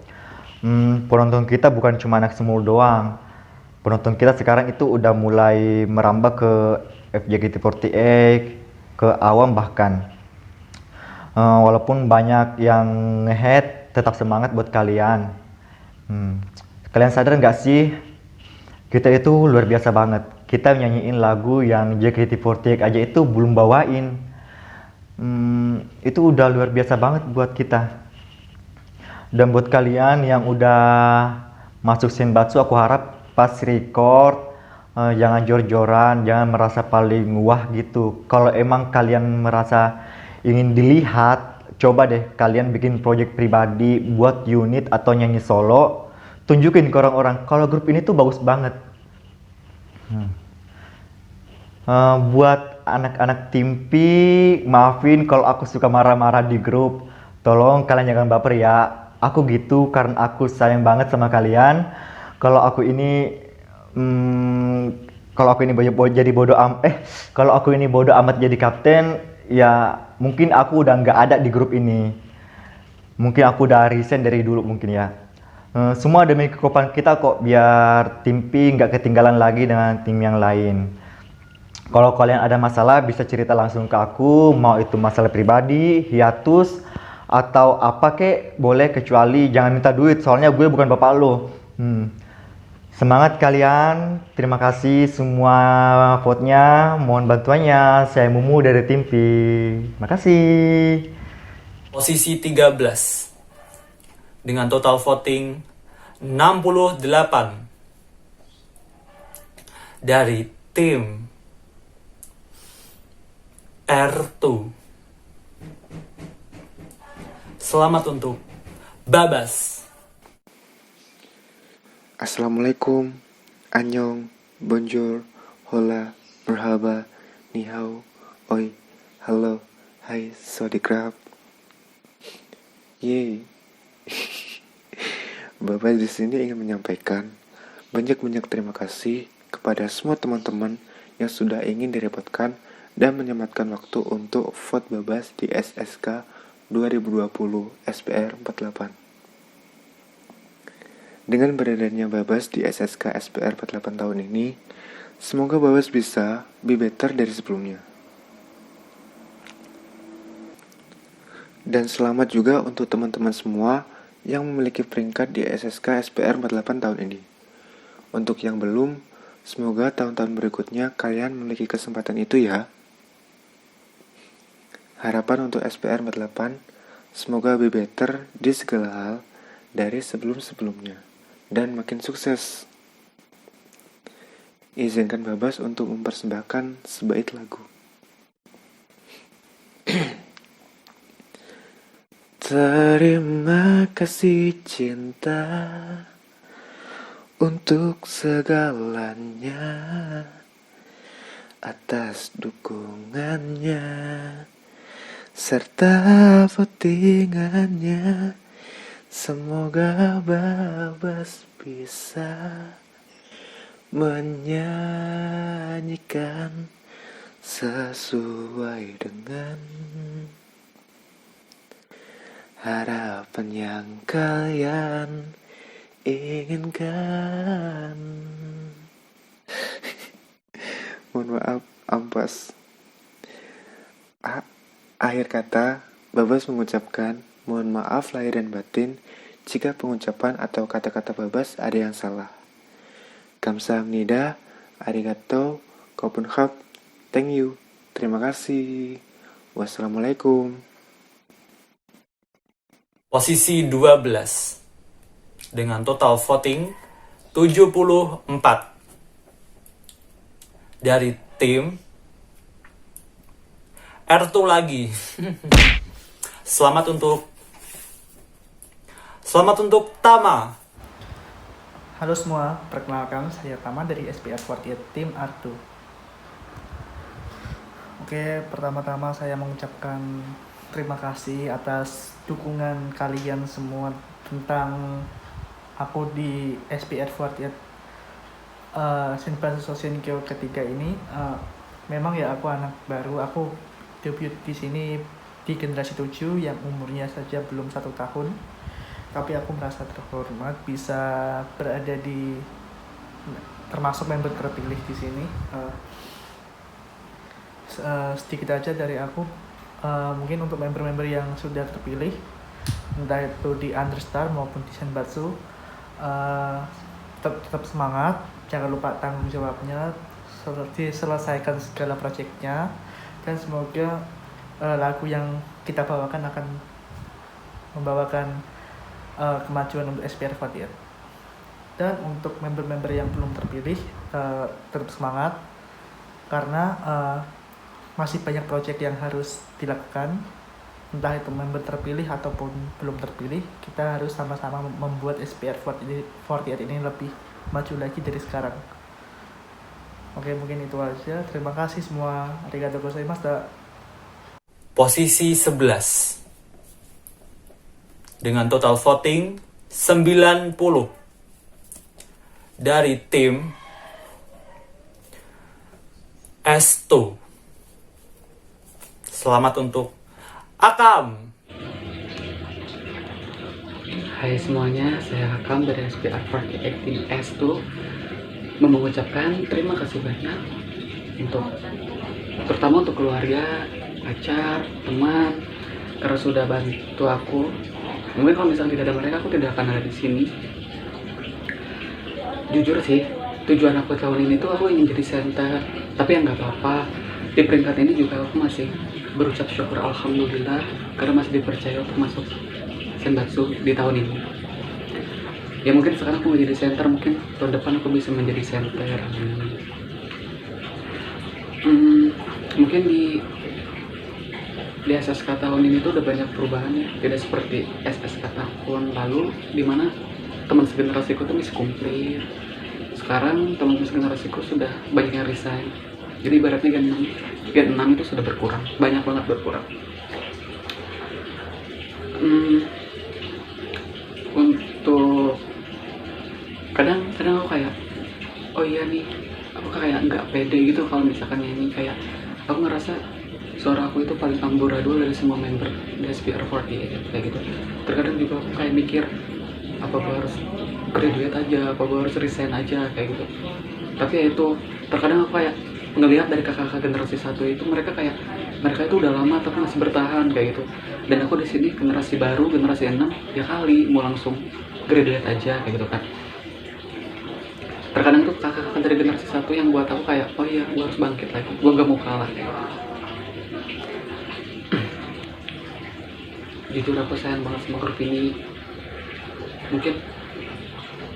Penonton kita bukan cuma anak Smul doang. Penonton kita sekarang itu udah mulai merambah ke FJKT48, ke awam bahkan. Walaupun banyak yang nge-hate, tetap semangat buat kalian. Kalian sadar nggak sih, kita itu luar biasa banget. Kita nyanyiin lagu yang JKT48 aja itu belum bawain. Itu udah luar biasa banget buat kita. Dan buat kalian yang udah masuk Senbatsu, aku harap pas record jangan jor-joran, jangan merasa paling wah gitu. Kalau emang kalian merasa ingin dilihat, coba deh kalian bikin project pribadi buat unit atau nyanyi solo. Tunjukin ke orang-orang kalau grup ini tuh bagus banget. Buat anak-anak Timpi, maafin kalau aku suka marah-marah di grup. Tolong kalian jangan baper ya. Aku gitu karena aku sayang banget sama kalian. Kalau aku ini kalau aku ini bodoh amat jadi kapten, ya mungkin aku udah nggak ada di grup ini. Mungkin aku udah resign dari dulu mungkin ya. Semua demi kekompakan kita kok, biar tim P nggak ketinggalan lagi dengan tim yang lain. Kalau kalian ada masalah bisa cerita langsung ke aku, mau itu masalah pribadi, hiatus, atau apa kek, boleh, kecuali jangan minta duit, soalnya gue bukan bapak lo. Semangat kalian, terima kasih semua vote-nya, mohon bantuannya, saya Mumu dari tim P. Makasih. Posisi 13 dengan total voting 68 dari tim R2. Selamat untuk Babas. Assalamualaikum, Annyeong, Bonjour, Hola, Merhaba, Ni Hao, Oi, Halo, Hai, Sodikrap. Yeay. Bapak di sini ingin menyampaikan banyak-banyak terima kasih kepada semua teman-teman yang sudah ingin direpotkan dan menyempatkan waktu untuk vote Babas di SSK 2020 SPR 48. Dengan beredarnya Babas di SSK SPR 48 tahun ini, semoga Babas bisa be better dari sebelumnya. Dan selamat juga untuk teman-teman semua yang memiliki peringkat di SSK SPR 48 tahun ini. Untuk yang belum, semoga tahun-tahun berikutnya kalian memiliki kesempatan itu ya. Harapan untuk SPR 48 Semoga lebih better di segala hal dari sebelum-sebelumnya dan makin sukses. Izinkan Babas untuk mempersembahkan sebait lagu. Terima kasih cinta untuk segalanya, atas dukungannya serta votingannya. Semoga Babas bisa menyanyikan sesuai dengan harapan yang kalian inginkan. Mohon maaf, ampas. Akhir kata, Babas mengucapkan mohon maaf lahir dan batin jika pengucapan atau kata-kata Babas ada yang salah. Kamsahamnida, arigato, kopunhap, thank you, terima kasih. Wassalamualaikum. Posisi 12 dengan total voting 74 dari tim R2 lagi. Selamat untuk Tama. Halo semua, perkenalkan saya Tama dari SPR48 Tim R2. Oke, pertama-tama saya mengucapkan terima kasih atas dukungan kalian semua tentang aku di SPR48 Senpatsu Sosenkyo ketiga ini. Memang ya aku anak baru, aku debut di sini di generasi 7 yang umurnya saja belum 1 tahun. Tapi aku merasa terhormat bisa berada di termasuk member terpilih di sini. Sedikit aja dari aku, mungkin untuk member-member yang sudah terpilih, entah itu di Understar maupun di Senbatsu, tetap semangat, jangan lupa tanggung jawabnya, selesaikan segala proyeknya, dan semoga lagu yang kita bawakan akan membawakan kemajuan untuk SPR48. Dan untuk member-member yang belum terpilih, tetap semangat karena masih banyak proyek yang harus dilakukan, entah itu member terpilih ataupun belum terpilih. Kita harus sama-sama membuat SPR48 ini lebih maju lagi dari sekarang. Oke, mungkin itu aja. Terima kasih semua. Arigatou gozaimashita. Posisi 11 dengan total voting 90 dari tim S2. Selamat untuk Akam. Hai semuanya, saya Akam dari SPR48 Tim S2. Mengucapkan terima kasih banyak terutama untuk keluarga, pacar, teman, karena sudah bantu aku. Mungkin kalau misalnya tidak ada mereka, aku tidak akan ada di sini. Jujur sih, tujuan aku tahun ini tuh aku ingin jadi center, tapi ya nggak apa-apa. Di peringkat ini juga aku masih berucap syukur alhamdulillah karena masih dipercaya untuk masuk Senbatsu di tahun ini. Ya mungkin sekarang aku menjadi center, mungkin tahun depan aku bisa menjadi center. Mungkin di SSK tahun ini tuh udah banyak perubahan ya, tidak seperti SSK tahun lalu dimana teman segenerasiku tuh masih komplit. Sekarang teman segenerasiku sudah banyak yang resign, jadi ibaratnya Gen 6 itu sudah berkurang, banyak banget berkurang. Untuk kadang aku kayak, oh iya nih, aku kayak nggak pede gitu kalau misalkan nyanyi. Kayak aku ngerasa suara aku itu paling amburadul dari semua member di SPR48 kayak gitu. Terkadang juga aku kayak mikir, apa gue harus graduate aja, apa gue harus resign aja kayak gitu. Tapi ya itu, terkadang aku kayak ngelihat dari kakak-kakak generasi 1 itu, mereka itu udah lama tapi masih bertahan kayak gitu. Dan aku di sini generasi baru, generasi 6, ya kali mau langsung graduate aja kayak gitu kan. Terkadang tuh kakak-kakak dari generasi 1 yang buat aku kayak, oh iya gue harus bangkit lagi, gue gak mau kalah. jujur aku sayang banget sama grup ini. Mungkin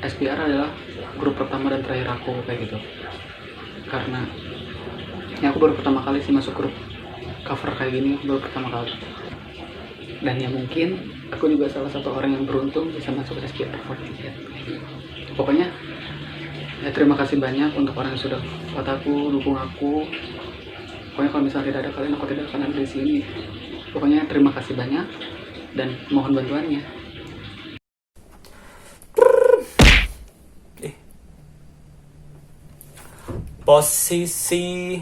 SPR adalah grup pertama dan terakhir aku kayak gitu, karena ya aku baru pertama kali sih masuk grup cover kayak gini, baru pertama kali. Dan ya mungkin aku juga salah satu orang yang beruntung bisa masuk SPR 48. Pokoknya ya terima kasih banyak untuk orang yang sudah support aku, dukung aku. Pokoknya kalau misalnya tidak ada kalian, aku tidak akan ada di sini. Pokoknya terima kasih banyak dan mohon bantuannya. Posisi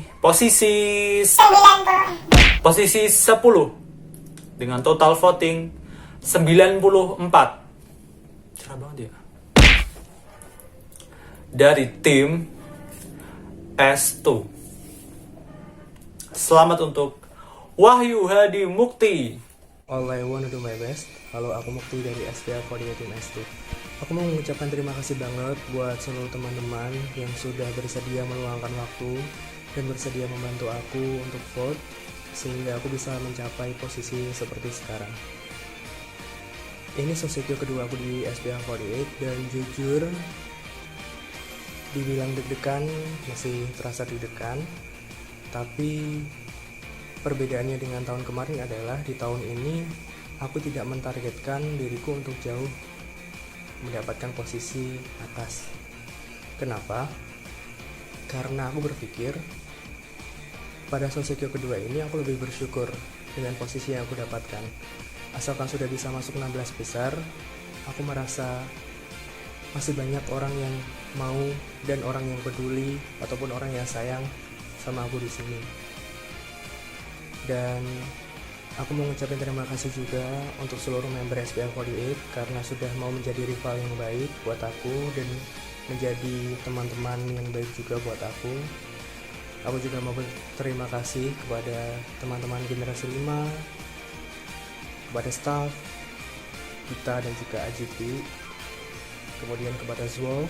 10 dengan total voting 94. Cerah banget ya. Dari tim S2. Selamat untuk Wahyu Hadi Mukti. All I wanna do my best. Halo, aku Mukti dari SPR 48 Tim S2. Aku mau mengucapkan terima kasih banget buat seluruh teman-teman yang sudah bersedia meluangkan waktu dan bersedia membantu aku untuk vote sehingga aku bisa mencapai posisi seperti sekarang. Ini sosio kedua aku di SPR 48 dan jujur dibilang deg-degan, masih terasa deg-degan, tapi perbedaannya dengan tahun kemarin adalah di tahun ini aku tidak mentargetkan diriku untuk jauh mendapatkan posisi atas. Kenapa? Karena aku berpikir pada sosio kedua ini aku lebih bersyukur dengan posisi yang aku dapatkan. Asalkan sudah bisa masuk 16 besar, aku merasa masih banyak orang yang mau dan orang yang peduli ataupun orang yang sayang sama aku di sini. Dan aku mau ngucapin terima kasih juga untuk seluruh member SPR 48 karena sudah mau menjadi rival yang baik buat aku dan menjadi teman-teman yang baik juga buat aku. Aku juga mau berterima kasih kepada teman-teman generasi 5, kepada staff kita dan juga AJP, kemudian kepada Zwolf,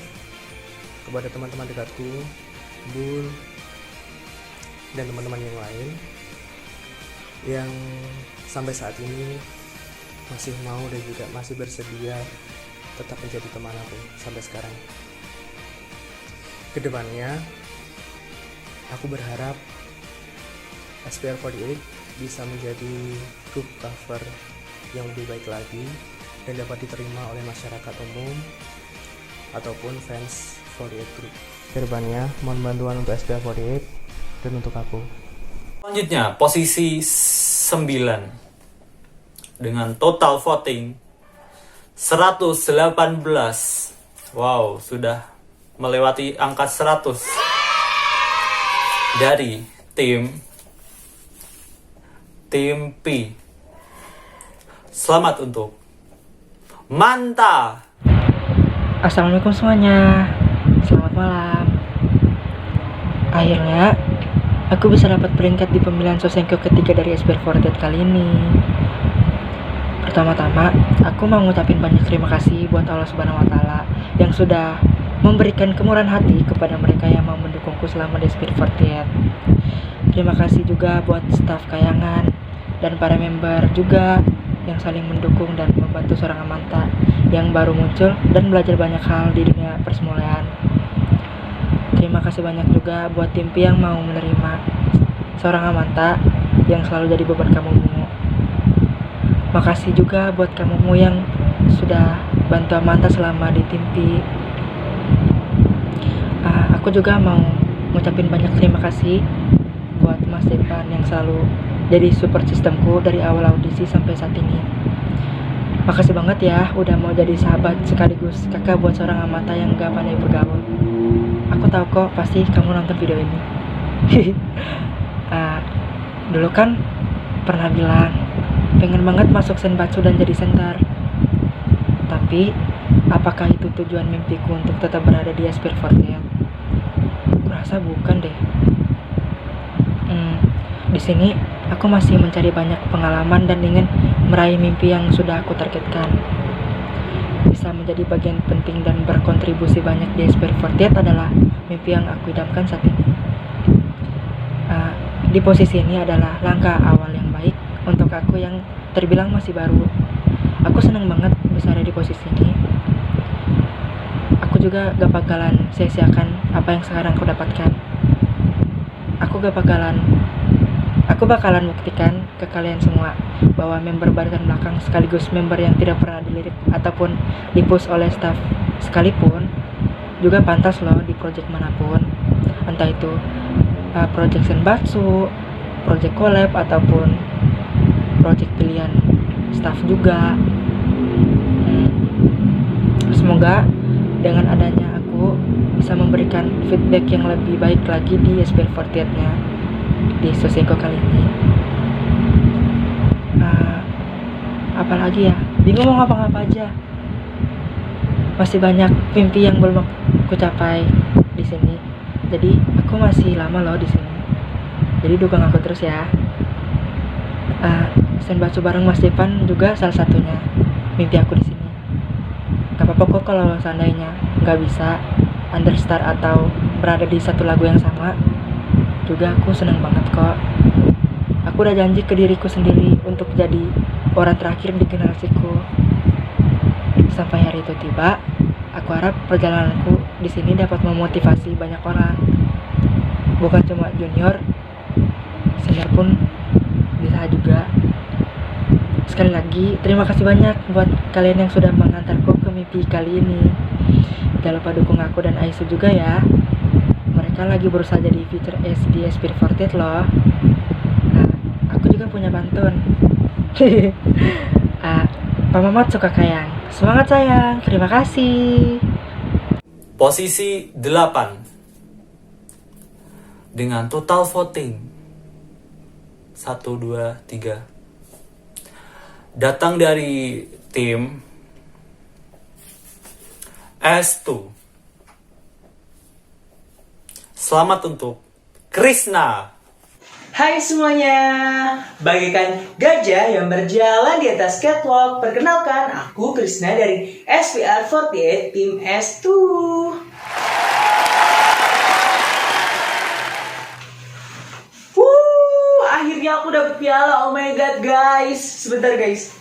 kepada teman-teman dekatku, Bul, dan teman-teman yang lain yang sampai saat ini masih mau dan juga masih bersedia tetap menjadi teman aku sampai sekarang. Kedepannya, aku berharap SPR 48 bisa menjadi grup cover yang lebih baik lagi dan dapat diterima oleh masyarakat umum ataupun fans 48 Group. Kedepannya, mohon bantuan untuk SPR 48 dan untuk aku. Selanjutnya, posisi 9 dengan total voting 118. Wow, sudah melewati angka 100 dari tim P. Selamat untuk Manta. Assalamualaikum semuanya, selamat malam. Akhirnya aku bisa dapat peringkat di pemilihan Sosenkyo ketiga dari SPR 48 kali ini. Pertama-tama, aku mau ngucapin banyak terima kasih buat Allah Subhanahu wa Ta'ala yang sudah memberikan kemurahan hati kepada mereka yang mau mendukungku selama di SPR 48. Terima kasih juga buat staf Kayangan dan para member juga yang saling mendukung dan membantu seorang Amanta yang baru muncul dan belajar banyak hal di dunia persemulaan. Terima kasih banyak juga buat tim P yang mau menerima seorang Amanta yang selalu jadi beban kamumu. Makasih juga buat kamumu yang sudah bantu Amanta selama di tim P. Aku juga mau ngucapin banyak terima kasih buat Mas Depan yang selalu jadi support sistemku dari awal audisi sampai saat ini. Makasih banget ya udah mau jadi sahabat sekaligus kakak buat seorang Amanta yang gak pandai bergaul. Aku tahu kok pasti kamu nonton video ini. Dulu kan pernah bilang pengen banget masuk Senbatsu dan jadi center. Tapi apakah itu tujuan mimpiku untuk tetap berada di SPR 48? Kurasa bukan deh. Di sini aku masih mencari banyak pengalaman dan ingin meraih mimpi yang sudah aku targetkan. Bisa menjadi bagian penting dan berkontribusi banyak di SPR 48 adalah mimpi yang aku idamkan saat ini. Di posisi ini adalah langkah awal yang baik untuk aku yang terbilang masih baru. Aku senang banget bisa ada di posisi ini. Aku juga gak bakalan sia-siakan apa yang sekarang aku dapatkan. Aku bakalan buktikan ke kalian semua bahwa member barisan belakang sekaligus member yang tidak pernah dilirik ataupun di-push oleh staff sekalipun juga pantas loh di project manapun. Entah itu project senbatsu, project collab, ataupun project pilihan staff juga. Semoga dengan adanya aku bisa memberikan feedback yang lebih baik lagi di SPR48-nya di Sosenko kali ini. Apalagi ya, bingung mau ngapa-ngapa aja. Masih banyak mimpi yang belum aku capai di sini. Jadi aku masih lama loh di sini. Jadi dukung aku terus ya. Senbatsu bareng Mas Depan juga salah satunya mimpi aku di sini. Gak apa-apa kok kalau seandainya nggak bisa understar atau berada di satu lagu yang sama. Juga aku seneng banget kok. Aku udah janji ke diriku sendiri untuk jadi orang terakhir di generasiku. Sampai hari itu tiba, aku harap perjalananku di sini dapat memotivasi banyak orang. Bukan cuma junior, senior pun bisa juga. Sekali lagi, terima kasih banyak buat kalian yang sudah mengantarku ke mimpi kali ini. Jangan lupa dukung aku dan Aisu juga ya. Mereka lagi berusaha jadi feature S di SPR48 loh. Aku juga punya pantun. Pak Mamat suka kayang. Semangat sayang, terima kasih. Posisi 8 dengan total voting 1, 2, 3 datang dari tim S2. Selamat untuk Krishna. Hai semuanya, bagaikan gajah yang berjalan di atas catwalk. Perkenalkan, aku Krishna dari SPR48 tim S2. Akhirnya aku dapet piala. Oh my god guys. Sebentar guys.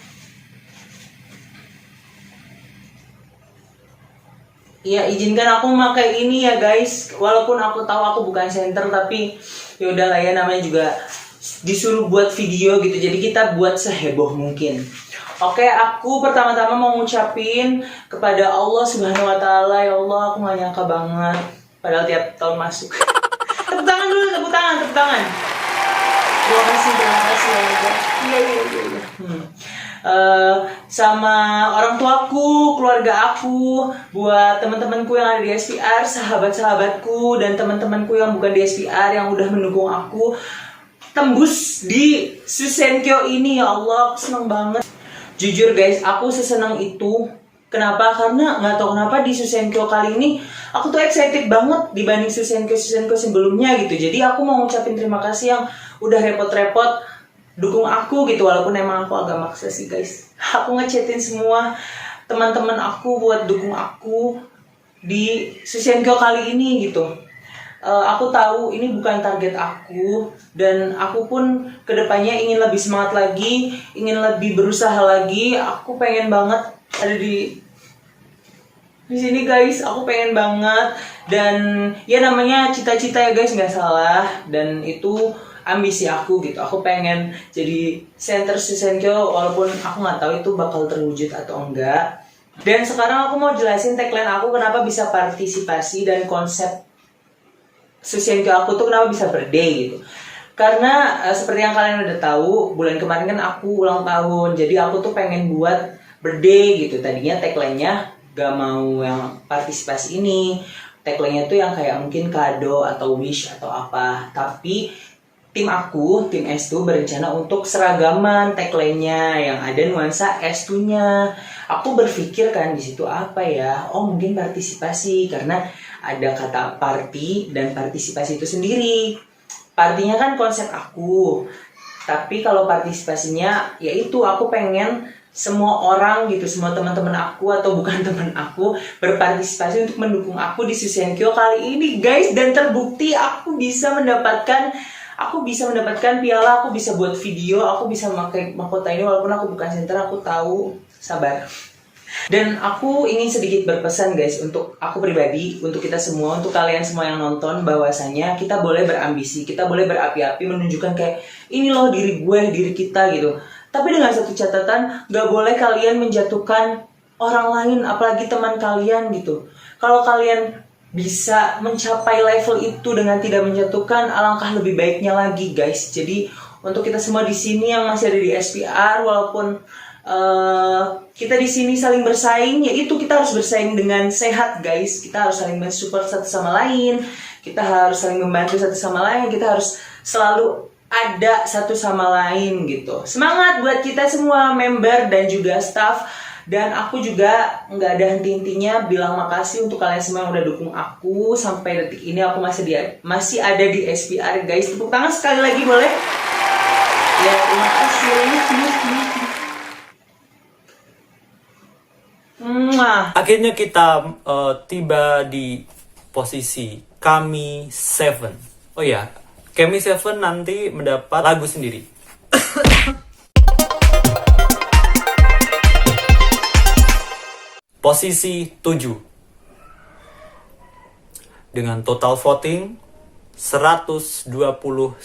Ya izinkan aku memakai ini ya guys. Walaupun aku tahu aku bukan center, tapi ya udahlah ya, namanya juga disuruh buat video gitu. Jadi kita buat seheboh mungkin. Oke, aku pertama-tama mau ngucapin kepada Allah Subhanahu wa taala. Ya Allah, aku gak nyangka banget. Padahal tiap tahun masuk. Tepuk tangan dulu, tepuk tangan. Terima kasih ya Allah. Iya. Sama orang tuaku, keluarga aku, buat teman-temanku yang ada di SPR, sahabat-sahabatku, dan teman-temanku yang bukan di SPR yang udah mendukung aku tembus di Susenkyo ini. Ya Allah, aku seneng banget. Jujur guys, aku sesenang itu. Kenapa? Karena nggak tahu kenapa di Susenkyo kali ini aku tuh excited banget dibanding Susenkyo sebelumnya gitu. Jadi aku mau ngucapin terima kasih yang udah repot-repot dukung aku gitu, walaupun emang aku agak maksa sih guys. Aku ngechatin semua teman-teman aku buat dukung aku di Susenkyo kali ini gitu. Aku tahu ini bukan target aku, dan aku pun kedepannya ingin lebih semangat lagi, ingin lebih berusaha lagi. Aku pengen banget ada di sini guys. Aku pengen banget, dan ya namanya cita-cita ya guys, nggak salah, dan itu ambisi aku gitu. Aku pengen jadi center Susenkyo, walaupun aku nggak tahu itu bakal terwujud atau enggak. Dan sekarang aku mau jelasin tagline aku kenapa bisa partisipasi dan konsep Susenkyo aku tuh kenapa bisa birthday gitu. Karena seperti yang kalian udah tahu, bulan kemarin kan aku ulang tahun. Jadi aku tuh pengen buat birthday gitu. Tadinya tagline-nya gak mau yang partisipasi ini. Tagline-nya tuh yang kayak mungkin kado atau wish atau apa. Tapi tim aku, tim S2 berencana untuk seragaman tagline-nya yang ada nuansa S2-nya. Aku berpikir kan di situ apa ya? Oh, mungkin partisipasi, karena ada kata party dan partisipasi itu sendiri. Partinya kan konsep aku. Tapi kalau partisipasinya yaitu aku pengen semua orang gitu, semua teman-teman aku atau bukan teman aku berpartisipasi untuk mendukung aku di Susenkyo kali ini guys. Dan terbukti aku bisa mendapatkan aku bisa mendapatkan piala, aku bisa buat video, aku bisa memakai mahkota ini walaupun aku bukan center, aku tahu, sabar. Dan aku ingin sedikit berpesan guys, untuk aku pribadi, untuk kita semua, untuk kalian semua yang nonton, bahwasanya kita boleh berambisi, kita boleh berapi-api menunjukkan kayak ini loh diri gue, diri kita gitu. Tapi dengan satu catatan, gak boleh kalian menjatuhkan orang lain, apalagi teman kalian gitu. Kalau kalian bisa mencapai level itu dengan tidak menjatuhkan, alangkah lebih baiknya lagi guys. Jadi untuk kita semua di sini yang masih ada di SPR, walaupun kita di sini saling bersaing, yaitu kita harus bersaing dengan sehat guys. Kita harus saling mensupport satu sama lain, kita harus saling membantu satu sama lain, kita harus selalu ada satu sama lain gitu. Semangat buat kita semua member dan juga staff. Dan aku juga nggak ada henti-hentinya bilang makasih untuk kalian semua yang udah dukung aku sampai detik ini. Aku masih ada di SPR guys. Tepuk tangan sekali lagi boleh? Ya terima kasih. Akhirnya kita tiba di posisi Kami 7. Oh ya, Kami 7 nanti mendapat lagu sendiri. Posisi 7 dengan total voting 129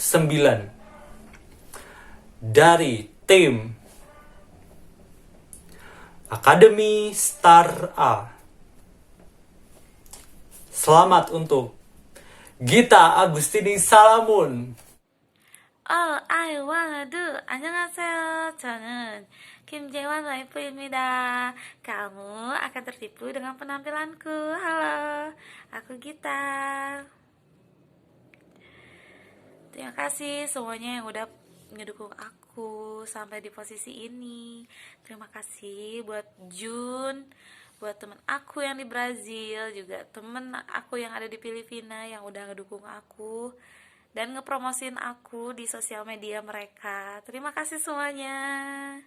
dari tim Akademi Star A. Selamat untuk Gita Agustini Salamun. All I wanna do. 안녕하세요. 저는 김재환 와이프입니다. Kamu akan tertipu dengan penampilanku. Halo, aku Gita. Terima kasih semuanya yang udah ngedukung aku sampai di posisi ini. Terima kasih buat Jun, buat temen aku yang di Brazil, juga temen aku yang ada di Filipina yang udah ngedukung aku dan ngepromosin aku di sosial media mereka. Terima kasih semuanya.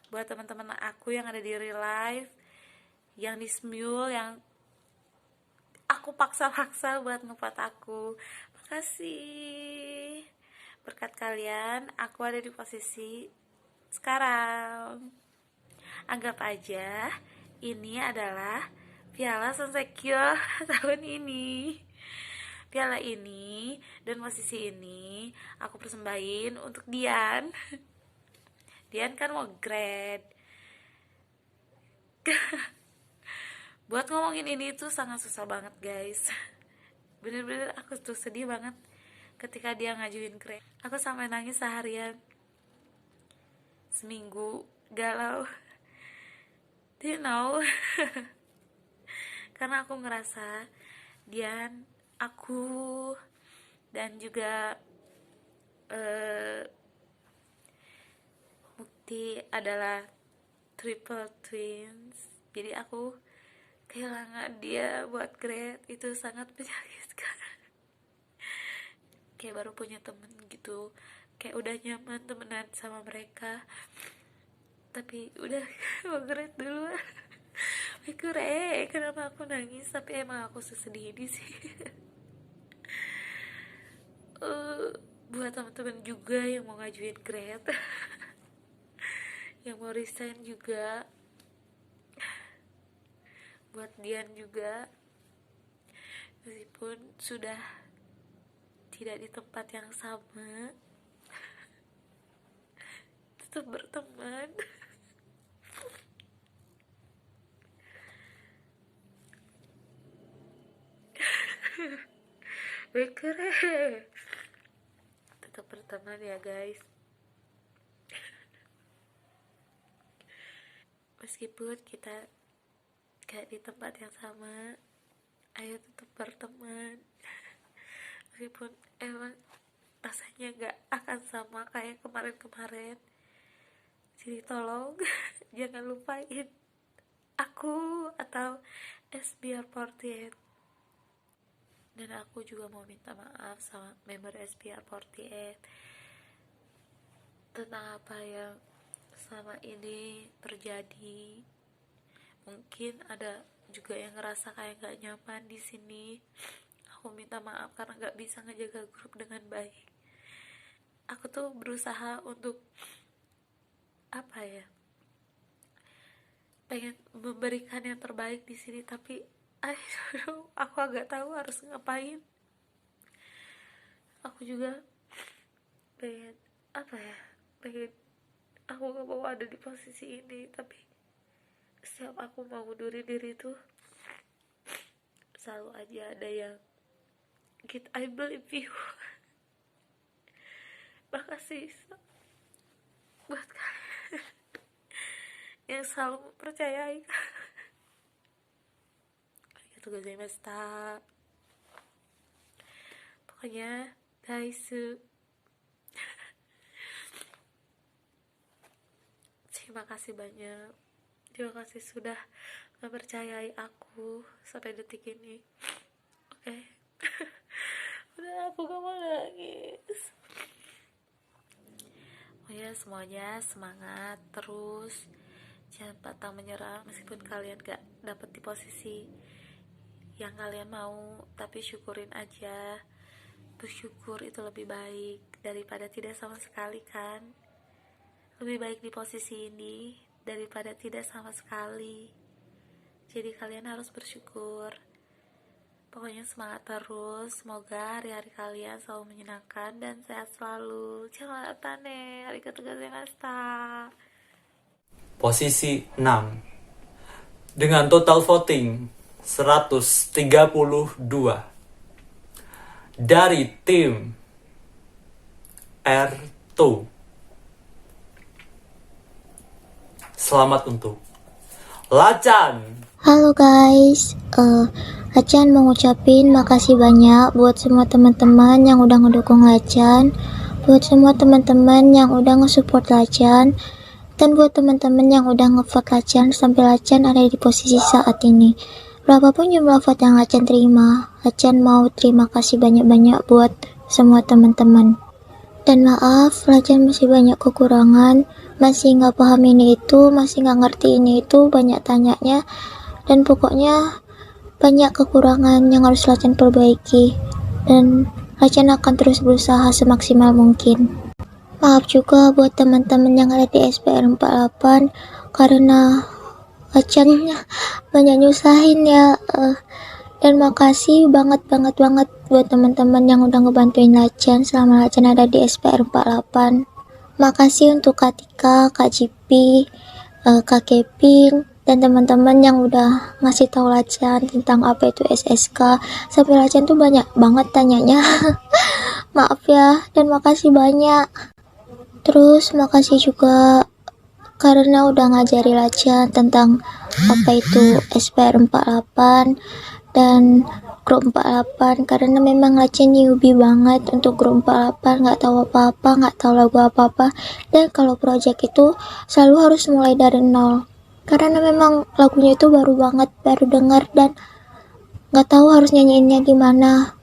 Buat teman-teman aku yang ada di real life, yang di Smule, yang aku paksa-paksa buat ngepat aku. Makasih. Berkat kalian, aku ada di posisi sekarang. Anggap aja ini adalah piala Senseikyou tahun ini. Piala ini dan posisi ini aku persembahin untuk Dian. Dian kan mau grade. Buat ngomongin ini tuh sangat susah banget guys. Bener-bener aku tuh sedih banget ketika dia ngajuin grade. Aku sampai nangis seharian, seminggu galau. Do you know? Karena aku ngerasa Dian, aku dan juga Mukti adalah triple twins. Jadi aku kehilangan dia buat grade itu sangat menyakitkan. Kayak baru punya temen gitu, kayak udah nyaman temenan sama mereka, tapi udah mau grade duluan. Mikure, kenapa aku nangis? Tapi emang aku sesedih ini sih. Buat teman-teman juga yang mau ngajuin grade, yang mau resign juga, buat Dian juga, meskipun sudah tidak di tempat yang sama, tetap berteman. Mikure, tetap berteman ya guys. Meskipun kita gak di tempat yang sama, ayo tetap berteman. Meskipun emang rasanya gak akan sama kayak kemarin-kemarin, jadi tolong jangan lupain aku atau SBR48. Dan aku juga mau minta maaf sama member SPR48 tentang apa yang selama ini terjadi. Mungkin ada juga yang ngerasa kayak gak nyaman di sini. Aku aku minta maaf karena gak bisa ngejaga grup dengan baik. Aku tuh berusaha untuk pengen memberikan yang terbaik di sini, tapi aku agak tahu harus ngapain. Aku juga pengen aku gak mau ada di posisi ini, tapi setiap aku mau mundurin diri tuh selalu aja ada yang I believe you. Makasih buat kalian yang selalu mempercayai. Arigatou gozaimashita. Pokoknya daisu. Terima kasih banyak. Terima kasih sudah mempercayai aku sampai detik ini. Oke. Udah, aku gak mau nangis. Oh ya, semuanya semangat terus. Jangan pantang menyerah meskipun kalian gak dapet di posisi yang kalian mau, tapi syukurin aja. Bersyukur itu lebih baik daripada tidak sama sekali kan. Lebih baik di posisi ini daripada tidak sama sekali. Jadi kalian harus bersyukur. Pokoknya semangat terus. Semoga hari-hari kalian selalu menyenangkan dan sehat selalu. Jangan tane. Arigatou gozaimashita. Posisi 6 dengan total voting 132 dari tim R2. Selamat untuk Lacan. Halo guys, Lacan mau ngucapin makasih banyak buat semua teman-teman yang udah ngedukung Lacan, buat semua teman-teman yang udah nge-support Lacan, dan buat teman-teman yang udah nge-vote Lacan sampai Lacan ada di posisi saat ini. Berapapun jumlah vote yang Lacan terima, Lacan mau terima kasih banyak-banyak buat semua teman-teman. Dan maaf, Lacan masih banyak kekurangan, masih nggak paham ini itu, masih nggak ngerti ini itu, banyak tanyanya, dan pokoknya banyak kekurangan yang harus Lacan perbaiki, dan Lacan akan terus berusaha semaksimal mungkin. Maaf juga buat teman-teman yang ada di SPR 48 karena Lacan banyak nyusahin ya, dan makasih banget buat teman-teman yang udah ngebantuin Lacan selama Lacan ada di SPR 48. Makasih untuk Kak Tika, Kak Cipi, Kak Keping, dan teman-teman yang udah ngasih tahu Lacan tentang apa itu SSK. Sampai Lacan tuh banyak banget tanyanya. Maaf ya, dan makasih banyak. Terus makasih juga karena udah ngajari Lacan tentang apa itu SPR 48 dan grup 48, karena memang Lacan newbie banget untuk grup 48, nggak tahu apa-apa, nggak tahu lagu apa-apa, dan kalau project itu selalu harus mulai dari nol karena memang lagunya itu baru banget, baru dengar dan nggak tahu harus nyanyiinnya gimana.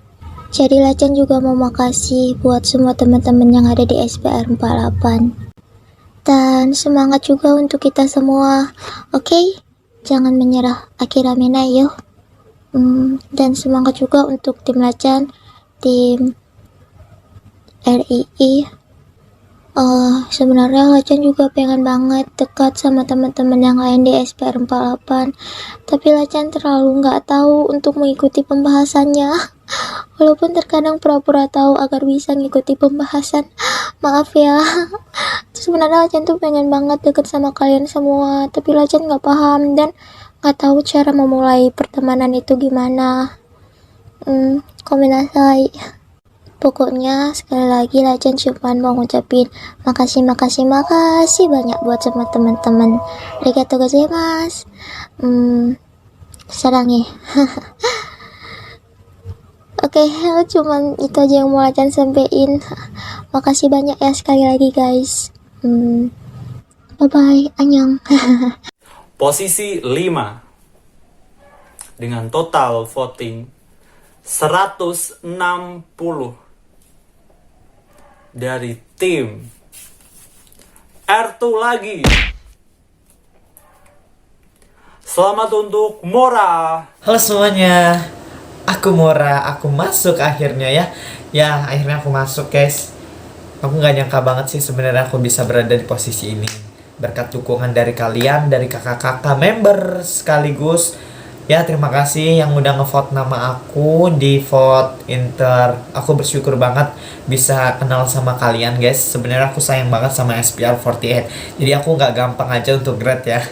Jadi Lacan juga mau makasih buat semua teman-teman yang ada di SPR 48, dan semangat juga untuk kita semua. Oke? Jangan menyerah, akhirnya mina yuk. Dan semangat juga untuk tim Lacan, tim RII. Sebenarnya Lacan juga pengen banget dekat sama teman-teman yang lain di SPR 48, tapi Lacan terlalu nggak tahu untuk mengikuti pembahasannya. Walaupun terkadang pura-pura tahu agar bisa ngikuti pembahasan. Maaf ya. Sebenarnya Lacan tuh pengen banget deket sama kalian semua, tapi Lacan nggak paham dan nggak tahu cara memulai pertemanan itu gimana. Komenasai. Pokoknya sekali lagi Lacan cuman mau ngucapin makasih banyak buat semua teman-teman. Arigatou gozaimasu. Sarangi. Oke, cuman itu aja yang mau Lacan sampein. Makasih banyak ya sekali lagi guys. Bye bye, annyeong. Posisi 5 dengan total voting 160 dari tim R2 lagi. Selamat untuk Mora. Halo semuanya, aku aku murah, aku masuk akhirnya ya. Ya, akhirnya aku masuk, guys. Aku nggak nyangka banget sih sebenarnya aku bisa berada di posisi ini. Berkat dukungan dari kalian, dari kakak-kakak member sekaligus. Ya, terima kasih yang udah ngevote nama aku di vote Inter. Aku bersyukur banget bisa kenal sama kalian, guys. Sebenarnya aku sayang banget sama SPR48. Jadi aku nggak gampang aja untuk grade ya.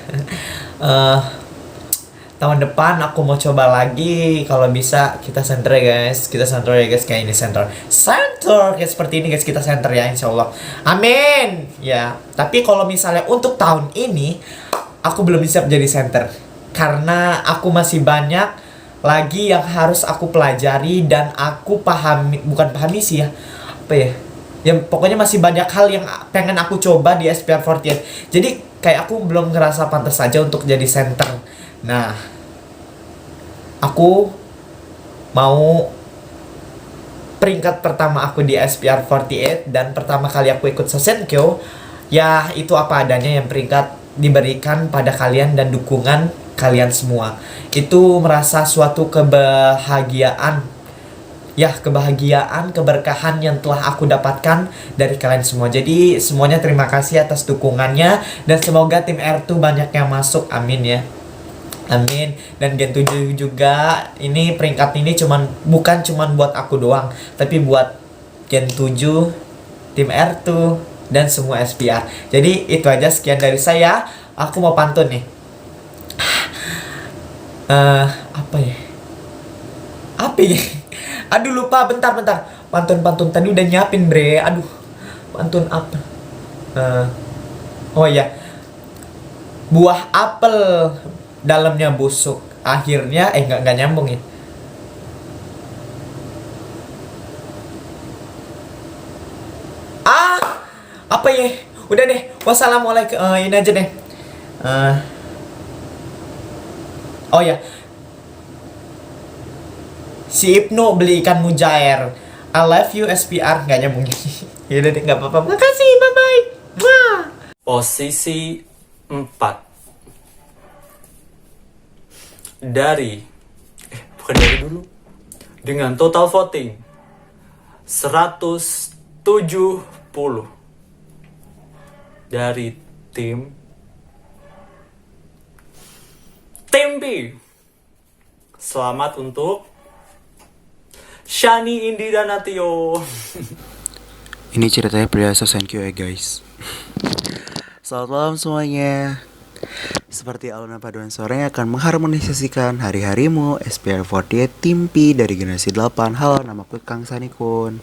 Tahun depan aku mau coba lagi, kalau bisa kita center ya guys, kayak ini center kayak seperti ini guys, kita center ya insya Allah, amin ya. Tapi kalau misalnya untuk tahun ini aku belum bisa jadi center karena aku masih banyak lagi yang harus aku pelajari dan aku bukan pahami sih ya, apa ya, pokoknya masih banyak hal yang pengen aku coba di SPR48. Jadi kayak aku belum ngerasa pantas saja untuk jadi center. Nah, aku mau peringkat pertama aku di SPR48 dan pertama kali aku ikut Sosenkyo, ya itu apa adanya yang peringkat diberikan pada kalian dan dukungan kalian semua. Itu merasa suatu kebahagiaan, keberkahan yang telah aku dapatkan dari kalian semua. Jadi semuanya terima kasih atas dukungannya dan semoga tim R2 banyak yang masuk, amin ya. Amin. Dan Gen 7 juga, ini peringkat ini bukan cuman buat aku doang, tapi buat Gen 7, tim R2 dan semua SPR. Jadi itu aja, sekian dari saya. Aku mau pantun nih. Apa ya? Aduh lupa, bentar. Pantun tadi udah nyiapin bre. Aduh, pantun apa? Oh iya. Buah apel dalamnya busuk, akhirnya nggak nyambung ya. Apa ya? Udah deh, wassalamualaikum. Ini aja deh. Oh ya, si Ibnu beli ikan mujair. I love you SPR, nggak nyambung. Yaudah deh, nggak apa-apa. Makasih, bye bye. Posisi 4 bukan dari dulu, dengan total voting 170 dari tim B. Selamat untuk Shani Indira Natio. Ini ceritanya pria Sosenkyo ya guys. Selamat malam semuanya. Seperti alunan paduan suara yang akan mengharmonisasikan hari-harimu, SPR48 tim P dari generasi 8. Halo, namaku Kang Sanikun.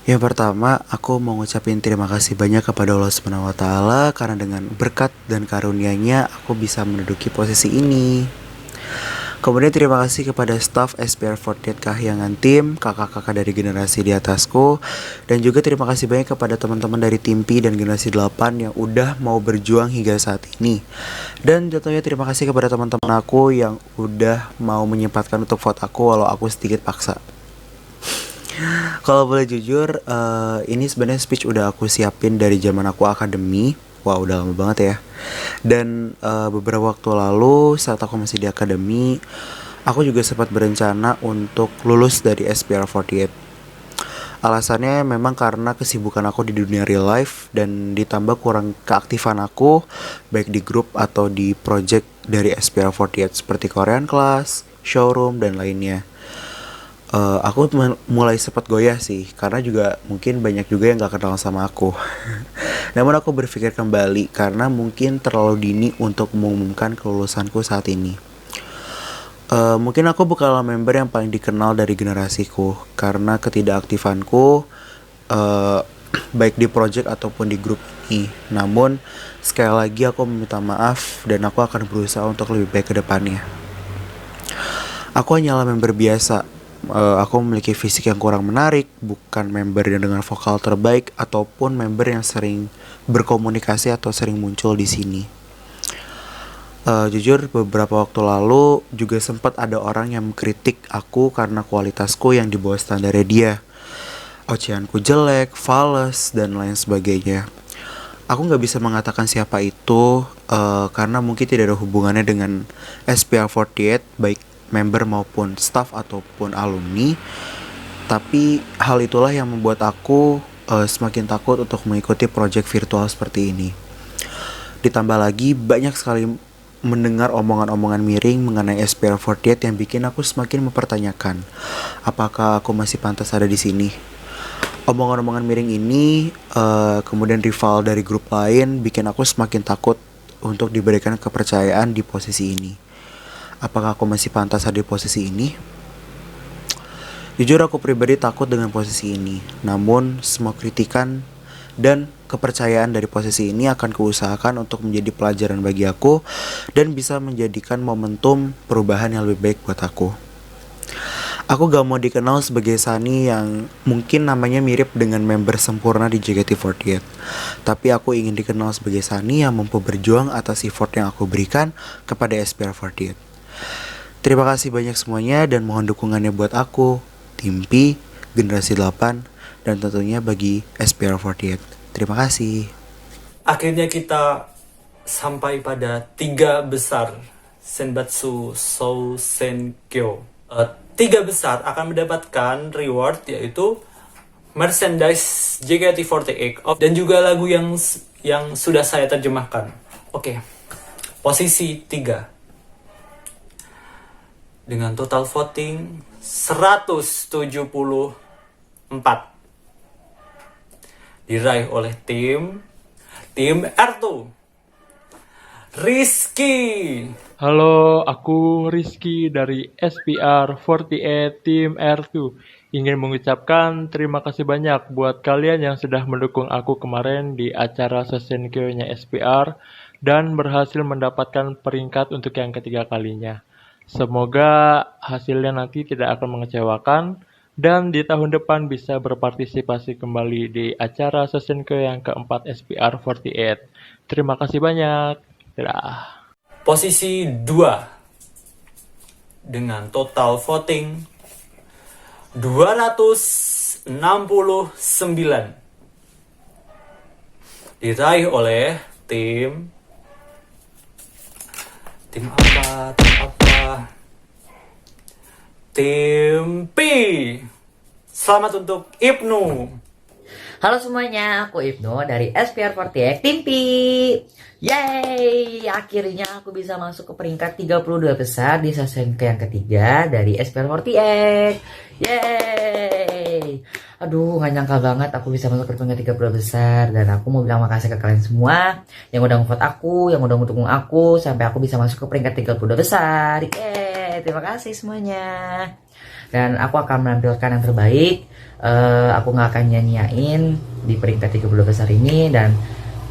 Yang pertama, aku mau ngucapin terima kasih banyak kepada Allah SWT karena dengan berkat dan karunia-Nya aku bisa menduduki posisi ini. Kemudian terima kasih kepada staf SPR48 Kahyangan Tim, kakak-kakak dari generasi di atasku, dan juga terima kasih banyak kepada teman-teman dari tim P dan generasi 8 yang udah mau berjuang hingga saat ini. Dan jatuhnya terima kasih kepada teman-teman aku yang udah mau menyempatkan untuk vote aku walau aku sedikit paksa. Kalau boleh jujur, ini sebenarnya speech udah aku siapin dari zaman aku akademi. Wah, udah lama banget ya. Dan beberapa waktu lalu saat aku masih di akademi, aku juga sempat berencana untuk lulus dari SPR48. Alasannya memang karena kesibukan aku di dunia real life dan ditambah kurang keaktifan aku baik di grup atau di project dari SPR48 seperti Korean Class, showroom, dan lainnya. Aku mulai sempat goyah sih, karena juga mungkin banyak juga yang gak kenal sama aku. Namun aku berpikir kembali karena mungkin terlalu dini untuk mengumumkan kelulusanku saat ini. Mungkin aku bukanlah member yang paling dikenal dari generasiku karena ketidakaktifanku baik di project ataupun di grup ini. Namun sekali lagi aku meminta maaf dan aku akan berusaha untuk lebih baik ke depannya. Aku hanyalah member biasa. Aku memiliki fisik yang kurang menarik, bukan member yang dengan vokal terbaik ataupun member yang sering berkomunikasi atau sering muncul di sini. Jujur beberapa waktu lalu juga sempat ada orang yang mengkritik aku karena kualitasku yang di bawah standarnya dia. Ocehanku jelek, fals, dan lain sebagainya. Aku gak bisa mengatakan siapa itu karena mungkin tidak ada hubungannya dengan SPR48 baik member maupun staff ataupun alumni. Tapi hal itulah yang membuat aku semakin takut untuk mengikuti project virtual seperti ini. Ditambah lagi banyak sekali mendengar omongan-omongan miring mengenai SPR48 yang bikin aku semakin mempertanyakan apakah aku masih pantas ada di sini. Omongan-omongan miring ini kemudian rival dari grup lain bikin aku semakin takut untuk diberikan kepercayaan di posisi ini. Apakah aku masih pantas ada di posisi ini? Jujur aku pribadi takut dengan posisi ini. Namun semua kritikan dan kepercayaan dari posisi ini akan kuusahakan untuk menjadi pelajaran bagi aku dan bisa menjadikan momentum perubahan yang lebih baik buat aku. Aku gak mau dikenal sebagai Sunny yang mungkin namanya mirip dengan member sempurna di JKT48. Tapi aku ingin dikenal sebagai Sunny yang mampu berjuang atas effort yang aku berikan kepada SPR48. Terima kasih banyak semuanya dan mohon dukungannya buat aku, Tim P, Generasi 8, dan tentunya bagi SPR48. Terima kasih. Akhirnya kita sampai pada 3 besar Senbatsu Sousenkyo. 3 besar akan mendapatkan reward, yaitu merchandise JKT48 dan juga lagu yang sudah saya terjemahkan. Oke. Posisi 3 dengan total voting 174 diraih oleh tim R2 Rizky. Halo, aku Rizky dari SPR48 Tim R2. Ingin mengucapkan terima kasih banyak buat kalian yang sudah mendukung aku kemarin di acara Sosenkyo-nya SPR dan berhasil mendapatkan peringkat untuk yang ketiga kalinya. Semoga hasilnya nanti tidak akan mengecewakan dan di tahun depan bisa berpartisipasi kembali di acara Sosenkyo yang keempat SPR48. Terima kasih banyak. Dadah. Posisi 2 dengan total voting 269 diraih oleh tim apa? Tim P. Selamat untuk Ibnu. Halo semuanya, aku Ibnu dari SPR48 Tim P. Yeay, akhirnya aku bisa masuk ke peringkat 32 besar di Sosenkyo yang ketiga dari SPR48. Yeay. Aduh, gak nyangka banget aku bisa masuk ke peringkat 32 besar. Dan aku mau bilang makasih ke kalian semua yang udah nge-vote aku, yang udah ngedukung aku sampai aku bisa masuk ke peringkat 32 besar. Yeay, terima kasih semuanya. Dan aku akan menampilkan yang terbaik. Aku gak akan nyanyiain di peringkat 32 besar ini. Dan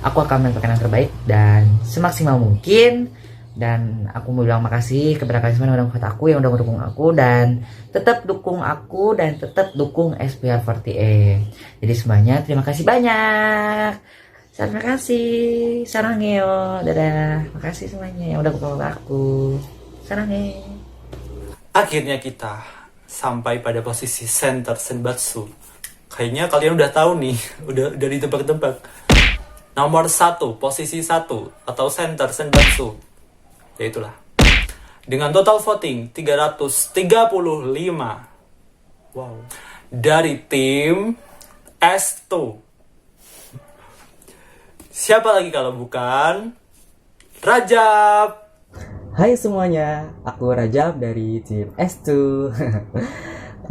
aku akan menampilkan yang terbaik dan semaksimal mungkin. Dan aku mau bilang makasih kepada kalian semua yang udah nge-vote aku, yang udah mendukung aku. Dan tetap dukung aku dan tetap dukung SPR48. Jadi semuanya terima kasih banyak. Terima kasih. Sarangeo. Dadah. Makasih semuanya yang udah nge-vote aku. Sarangeo. Akhirnya kita sampai pada posisi center Senbatsu. Kayaknya kalian udah tahu nih, udah ditebak-tebak. Nomor 1, posisi 1 atau center Senbatsu. Ya itulah. Dengan total voting 335. Wow. Dari tim S2. Siapa lagi kalau bukan Rajab? Hai semuanya, aku Rajab dari tim S2.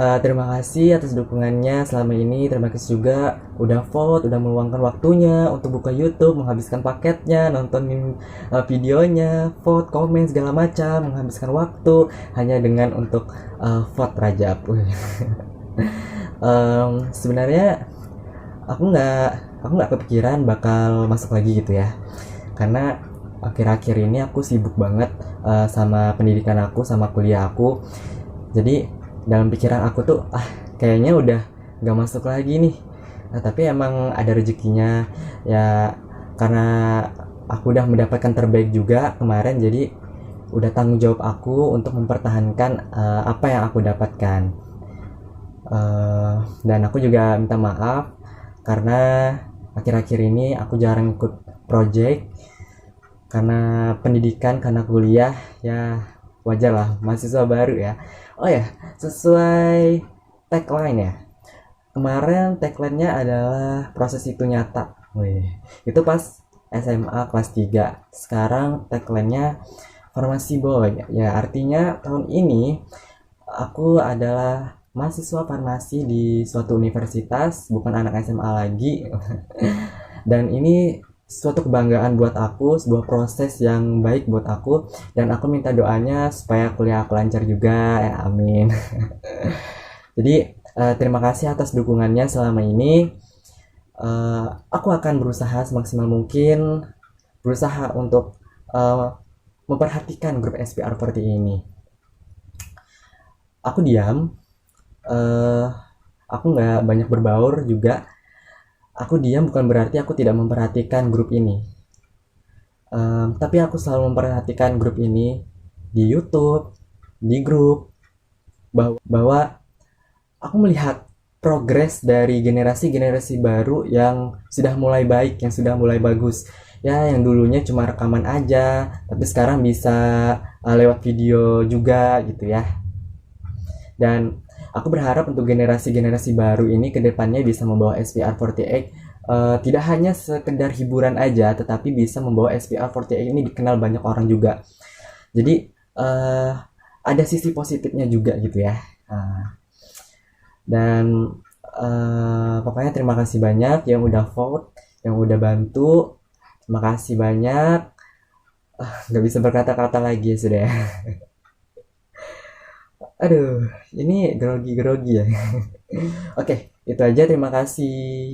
Terima kasih atas dukungannya selama ini. Terima kasih juga udah vote, udah meluangkan waktunya untuk buka YouTube, menghabiskan paketnya, nontonin videonya, vote, komen segala macam, menghabiskan waktu hanya dengan untuk vote Rajab. Sebenarnya aku nggak kepikiran bakal masuk lagi gitu ya, karena akhir-akhir ini aku sibuk banget sama pendidikan aku, sama kuliah aku. Jadi dalam pikiran aku tuh kayaknya udah gak masuk lagi nih. Tapi emang ada rezekinya ya, karena aku udah mendapatkan terbaik juga kemarin. Jadi udah tanggung jawab aku untuk mempertahankan apa yang aku dapatkan. Dan aku juga minta maaf karena akhir-akhir ini aku jarang ikut project karena pendidikan, karena kuliah ya. wajar lah, mahasiswa baru ya. Oh ya, sesuai tagline ya. Kemarin tagline-nya adalah proses itu nyata. Wih, itu pas SMA kelas 3. Sekarang tagline-nya Farmasi Boy. Ya, artinya tahun ini aku adalah mahasiswa farmasi di suatu universitas, bukan anak SMA lagi. Dan ini suatu kebanggaan buat aku, sebuah proses yang baik buat aku, dan aku minta doanya supaya kuliah aku lancar juga ya, amin. Jadi terima kasih atas dukungannya selama ini. Aku akan berusaha semaksimal mungkin, berusaha untuk memperhatikan grup SPR40 ini. Aku diam, aku nggak banyak berbaur juga. Aku diam bukan berarti aku tidak memperhatikan grup ini, tapi aku selalu memperhatikan grup ini di YouTube, di grup, bahwa aku melihat progres dari generasi-generasi baru yang sudah mulai baik, yang sudah mulai bagus. Ya, yang dulunya cuma rekaman aja, tapi sekarang bisa lewat video juga gitu ya. Dan aku berharap untuk generasi-generasi baru ini ke depannya bisa membawa SPR48 tidak hanya sekedar hiburan aja, tetapi bisa membawa SPR48 ini dikenal banyak orang juga. Jadi ada sisi positifnya juga gitu ya. Dan pokoknya terima kasih banyak yang udah vote, yang udah bantu. Terima kasih banyak. Nggak bisa berkata-kata lagi ya sudah. Aduh, ini grogi-grogi ya. Oke, itu aja. Terima kasih.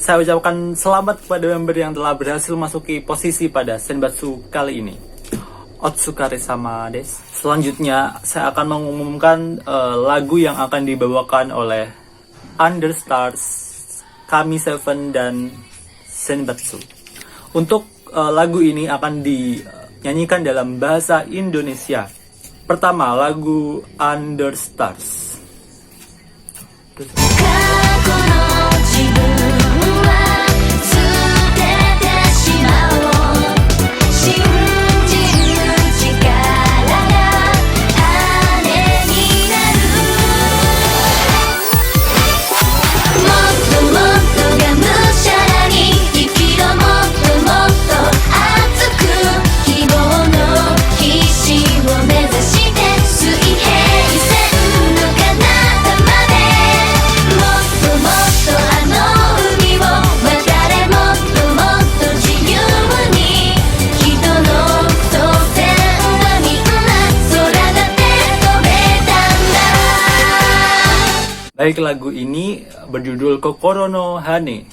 Saya ucapkan selamat kepada member yang telah berhasil masuki posisi pada Senbatsu kali ini. Otsukare sama des. Selanjutnya, saya akan mengumumkan lagu yang akan dibawakan oleh Understars, Kami7 dan Senbatsu. Untuk lagu ini akan dinyanyikan dalam bahasa Indonesia. Pertama, lagu Understars. Baik, lagu ini berjudul Kokoro no Hane.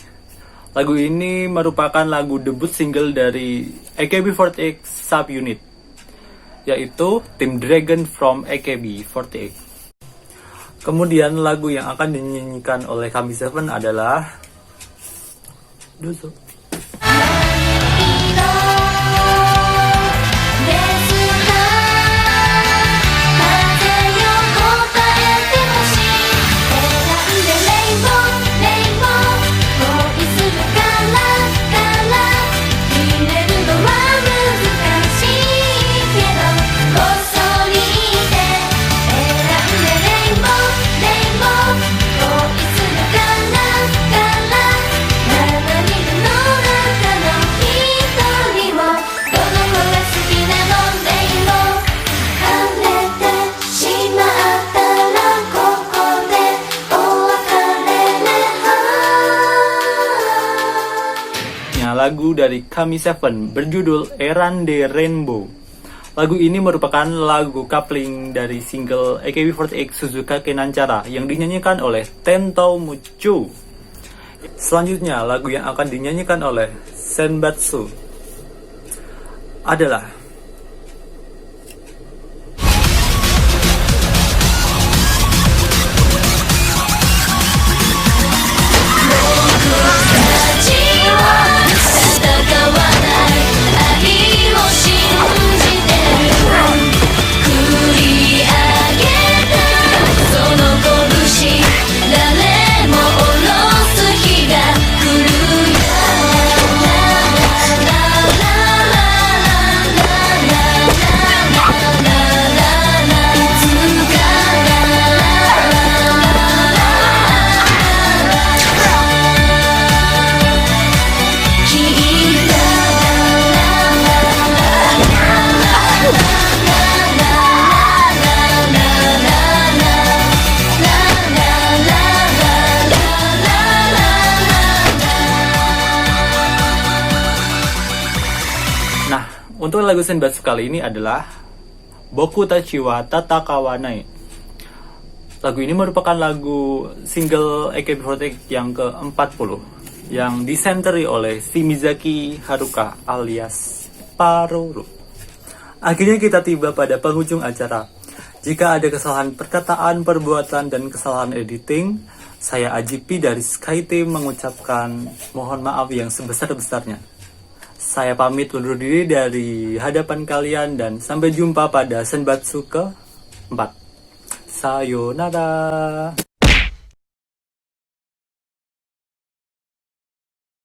Lagu ini merupakan lagu debut single dari AKB48 subunit, yaitu Team Dragon from AKB48. Kemudian lagu yang akan dinyanyikan oleh Kami7 adalah Dozo. Lagu dari Kami7 berjudul Erande Rainbow. Lagu ini merupakan lagu coupling dari single AKB48 Suzuka Kenanchara yang dinyanyikan oleh Tento Mucho. Selanjutnya, lagu yang akan dinyanyikan oleh Senbatsu adalah untuk lagu Senbatsu kali ini adalah Boku Tachi wa Tatakawanai. Lagu ini merupakan lagu single AKB48 yang ke-40 yang disenteri oleh Shimizaki Haruka alias Paruru. Akhirnya kita tiba pada penghujung acara. Jika ada kesalahan perkataan, perbuatan, dan kesalahan editing, saya Ajipi dari Sky Team mengucapkan mohon maaf yang sebesar-besarnya. Saya pamit undur diri dari hadapan kalian dan sampai jumpa pada Senbatsu ke-4. Sayonara.